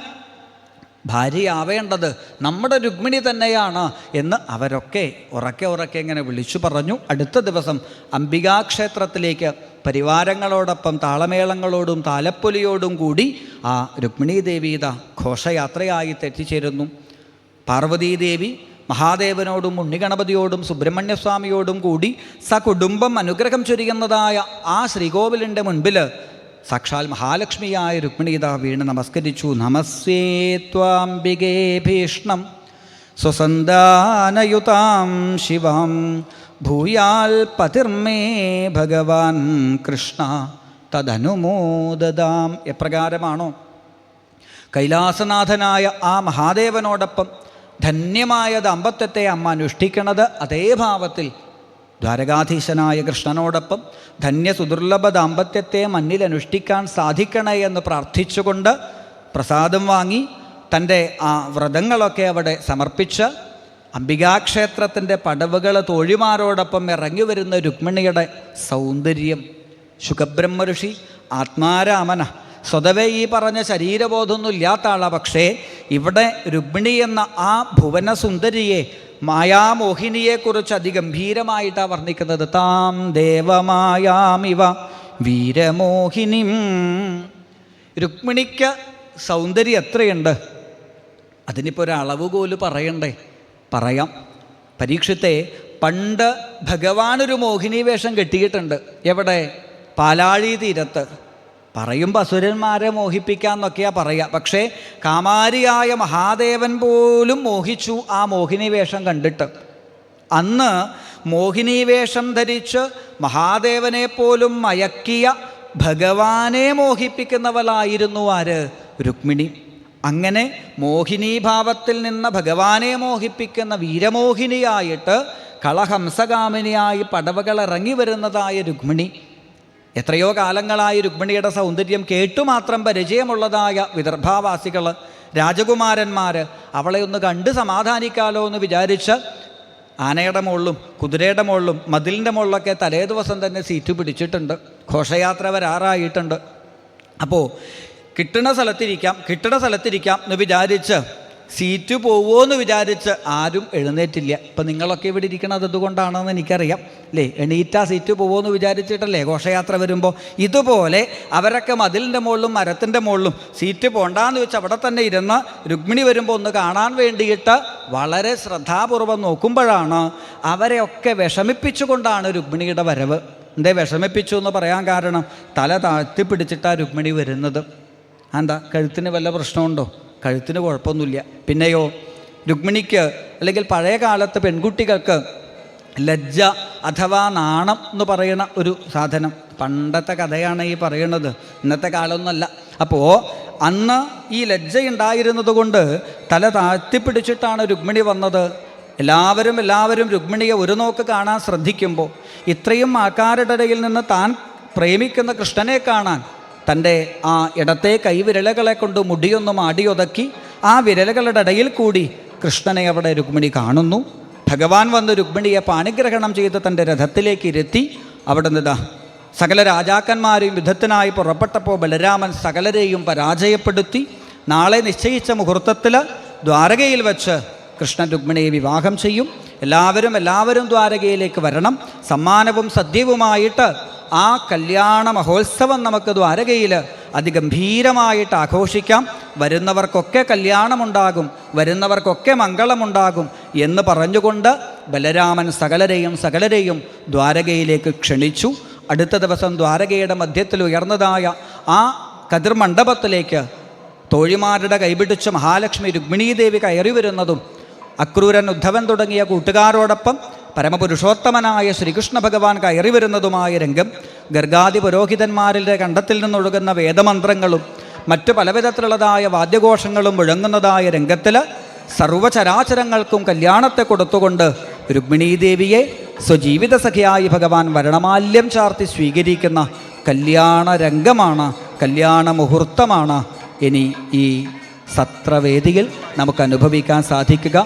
ഭാര്യയാവേണ്ടത് നമ്മുടെ രുക്മിണി തന്നെയാണ് എന്ന് അവരൊക്കെ ഉറക്കെ ഇങ്ങനെ വിളിച്ചു പറഞ്ഞു. അടുത്ത ദിവസം അംബികാക്ഷേത്രത്തിലേക്ക് പരിവാരങ്ങളോടൊപ്പം താളമേളങ്ങളോടും താലപ്പൊലിയോടും കൂടി ആ രുക്മിണീ ദേവീത ഘോഷയാത്രയായി എത്തിച്ചേരുന്നു. പാർവതീദേവി മഹാദേവനോടും ഉണ്ണിഗണപതിയോടും സുബ്രഹ്മണ്യസ്വാമിയോടും കൂടി സകുടുംബം അനുഗ്രഹം ചൊരിയുന്നതായ ആ ശ്രീകോവിലിൻ്റെ മുൻപിൽ സാക്ഷാൽ മഹാലക്ഷ്മിയായ രുക്മിണീത വീണ് നമസ്കരിച്ചു. നമസ്യേ ത്വാംബികേ ഭീഷ്ണം സ്വസന്താനയുതാം ശിവാം ഭൂയാൽ പതിർമേ ഭഗവാൻ കൃഷ്ണ തദനുമോദതാം. എപ്രകാരമാണോ കൈലാസനാഥനായ ആ മഹാദേവനോടൊപ്പം ധന്യമായ ദാമ്പത്യത്തെ അമ്മ അനുഷ്ഠിക്കുന്നത്, അതേ ഭാവത്തിൽ ദ്വാരകാധീശനായ കൃഷ്ണനോടൊപ്പം ധന്യസുദുർലഭ ദാമ്പത്യത്തെ മണ്ണിൽ അനുഷ്ഠിക്കാൻ സാധിക്കണേ എന്ന് പ്രാർത്ഥിച്ചുകൊണ്ട് പ്രസാദം വാങ്ങി തൻ്റെ ആ വ്രതങ്ങളൊക്കെ അവിടെ സമർപ്പിച്ച് അംബികാക്ഷേത്രത്തിൻ്റെ പടവുകൾ തോഴിമാരോടൊപ്പം ഇറങ്ങി വരുന്ന രുക്മിണിയുടെ സൗന്ദര്യം. ശുഖബ്രഹ്മ ഋഷി ആത്മാരാമന, സ്വതവേ ഈ പറഞ്ഞ ശരീരബോധമൊന്നും ഇല്ലാത്ത ആളാണ്. പക്ഷേ ഇവിടെ രുക്മിണി എന്ന ആ ഭുവനസുന്ദരിയെ, മായാമോഹിനിയെക്കുറിച്ച് അതിഗംഭീരമായിട്ടാണ് വർണ്ണിക്കുന്നത്. താം ദേവമായാമിവ വീരമോഹിനിം. രുക്മിണിക്ക് സൗന്ദര്യം എത്രയുണ്ട്? അതിനിപ്പോൾ ഒരു അളവുകോല് പറയണ്ടേ? പറയാം. പരീക്ഷത്തെ പണ്ട് ഭഗവാനൊരു മോഹിനി വേഷം കെട്ടിയിട്ടുണ്ട്. എവിടെ? പാലാഴി തീരത്ത്. പറയുമ്പോൾ അസുരന്മാരെ മോഹിപ്പിക്കാമെന്നൊക്കെയാണ് പറയുക. പക്ഷേ കാമാരിയായ മഹാദേവൻ പോലും മോഹിച്ചു ആ മോഹിനി വേഷം കണ്ടിട്ട്. അന്ന് മോഹിനി വേഷം ധരിച്ച് മഹാദേവനെ പോലും മയക്കിയ ഭഗവാനെ മോഹിപ്പിക്കുന്നവളായിരുന്നു ആര്? രുക്മിണി. അങ്ങനെ മോഹിനീഭാവത്തിൽ നിന്ന് ഭഗവാനെ മോഹിപ്പിക്കുന്ന വീരമോഹിനിയായിട്ട് കളഹംസകാമിനിയായി പടവകൾ ഇറങ്ങി വരുന്നതായ രുക്മിണി. എത്രയോ കാലങ്ങളായി രുക്മിണിയുടെ സൗന്ദര്യം കേട്ടുമാത്രം പരിചയമുള്ളതായ വിദർഭാവാസികൾ, രാജകുമാരന്മാർ അവളെ ഒന്ന് കണ്ട് സമാധാനിക്കാലോ എന്ന് വിചാരിച്ച് ആനയുടെ മുകളിലും കുതിരയുടെ മുകളിലും മതിലിൻ്റെ മുകളിലൊക്കെ തലേ ദിവസം തന്നെ സീറ്റ് പിടിച്ചിട്ടുണ്ട്. ഘോഷയാത്ര വരാറായിട്ടുണ്ട്. അപ്പോൾ കിട്ടുന്ന സ്ഥലത്തിരിക്കാം എന്ന് വിചാരിച്ച് സീറ്റ് പോവുമോ എന്ന് വിചാരിച്ച് ആരും എഴുന്നേറ്റില്ല. ഇപ്പം നിങ്ങളൊക്കെ ഇവിടെ ഇരിക്കണത് അതുകൊണ്ടാണെന്ന് എനിക്കറിയാം അല്ലേ? എണീറ്റാ സീറ്റ് പോവുമോ എന്ന് വിചാരിച്ചിട്ടല്ലേ ഘോഷയാത്ര വരുമ്പോൾ. ഇതുപോലെ അവരൊക്കെ മതിലിൻ്റെ മുകളിലും മരത്തിൻ്റെ മുകളിലും സീറ്റ് പോണ്ടാന്ന് വെച്ച് അവിടെ തന്നെ ഇരുന്ന് രുക്മിണി വരുമ്പോൾ ഒന്ന് കാണാൻ വേണ്ടിയിട്ട് വളരെ ശ്രദ്ധാപൂർവം നോക്കുമ്പോഴാണ് അവരെയൊക്കെ വിഷമിപ്പിച്ചുകൊണ്ടാണ് രുക്മിണിയുടെ വരവ്. എന്തേ വിഷമിപ്പിച്ചു എന്ന് പറയാൻ കാരണം, തല താഴ്ത്തി പിടിച്ചിട്ടാണ് രുക്മിണി വരുന്നത്. എന്താ, കഴുത്തിന് വല്ല പ്രശ്നമുണ്ടോ? കഴുത്തിന് കുഴപ്പമൊന്നുമില്ല. പിന്നെയോ രുക്മിണിക്ക്, അല്ലെങ്കിൽ പഴയ കാലത്ത് പെൺകുട്ടികൾക്ക് ലജ്ജ അഥവാ നാണം എന്ന് പറയുന്ന ഒരു സാധനം, പണ്ടത്തെ കഥയാണ് ഈ പറയുന്നത്, ഇന്നത്തെ കാലമൊന്നുമല്ല. അപ്പോൾ അന്ന് ഈ ലജ്ജയുണ്ടായിരുന്നത് കൊണ്ട് തല താഴ്ത്തിപ്പിടിച്ചിട്ടാണ് രുക്മിണി വന്നത്. എല്ലാവരും രുക്മിണിയെ ഒരു നോക്ക് കാണാൻ ശ്രദ്ധിക്കുമ്പോൾ ഇത്രയും ആൾക്കാരുടെ ഇടയിൽ നിന്ന് താൻ പ്രേമിക്കുന്ന കൃഷ്ണനെ കാണാൻ തൻ്റെ ആ ഇടത്തെ കൈവിരലുകളെ കൊണ്ട് മുടിയൊന്നും ആടിയൊതക്കി ആ വിരലുകളുടെ ഇടയിൽ കൂടി കൃഷ്ണനെ അവിടെ രുക്മിണി കാണുന്നു. ഭഗവാൻ വന്ന് രുക്മിണിയെ പാണിഗ്രഹണം ചെയ്ത് തൻ്റെ രഥത്തിലേക്ക് ഇരുത്തി. അവിടെ നിന്ന് സകല രാജാക്കന്മാരെയും യുദ്ധത്തിനായി പുറപ്പെട്ടപ്പോൾ ബലരാമൻ സകലരെയും പരാജയപ്പെടുത്തി. നാളെ നിശ്ചയിച്ച മുഹൂർത്തത്തിൽ ദ്വാരകയിൽ വെച്ച് കൃഷ്ണൻ രുക്മിണിയെ വിവാഹം ചെയ്യും. എല്ലാവരും ദ്വാരകയിലേക്ക് വരണം. സമ്മാനവും സദ്യവുമായിട്ട് ആ കല്യാണ മഹോത്സവം നമുക്ക് ദ്വാരകയിൽ അതിഗംഭീരമായിട്ട് ആഘോഷിക്കാം. വരുന്നവർക്കൊക്കെ കല്യാണമുണ്ടാകും, വരുന്നവർക്കൊക്കെ മംഗളമുണ്ടാകും എന്ന് പറഞ്ഞുകൊണ്ട് ബലരാമൻ സകലരെയും ദ്വാരകയിലേക്ക് ക്ഷണിച്ചു. അടുത്ത ദിവസം ദ്വാരകയുടെ മധ്യത്തിൽ ഉയർന്നതായ ആ കതിർമണ്ഡപത്തിലേക്ക് തോഴിമാരുടെ കൈപിടിച്ച് മഹാലക്ഷ്മി രുക്മിണീദേവി കയറി വരുന്നതും അക്രൂരൻ ഉദ്ധവൻ തുടങ്ങിയ കൂട്ടുകാരോടൊപ്പം പരമപുരുഷോത്തമനായ ശ്രീകൃഷ്ണ ഭഗവാൻ കയറി വരുന്നതുമായ രംഗം, ഗർഗാദി പുരോഹിതന്മാരുടെ കണ്ഠത്തിൽ നിന്നൊഴുകുന്ന വേദമന്ത്രങ്ങളും മറ്റു പലവിധത്തിലുള്ളതായ വാദ്യഘോഷങ്ങളും മുഴങ്ങുന്നതായ രംഗത്തിൽ സർവചരാചരങ്ങൾക്കും കല്യാണത്തെ കൊടുത്തുകൊണ്ട് രുക്മിണീദേവിയെ സ്വജീവിത സഖിയായി ഭഗവാൻ വരണമാല്യം ചാർത്തി സ്വീകരിക്കുന്ന കല്യാണ രംഗമാണ്, കല്യാണ മുഹൂർത്തമാണ് ഇനി ഈ സത്രവേദിയിൽ നമുക്ക് അനുഭവിക്കാൻ സാധിക്കുക.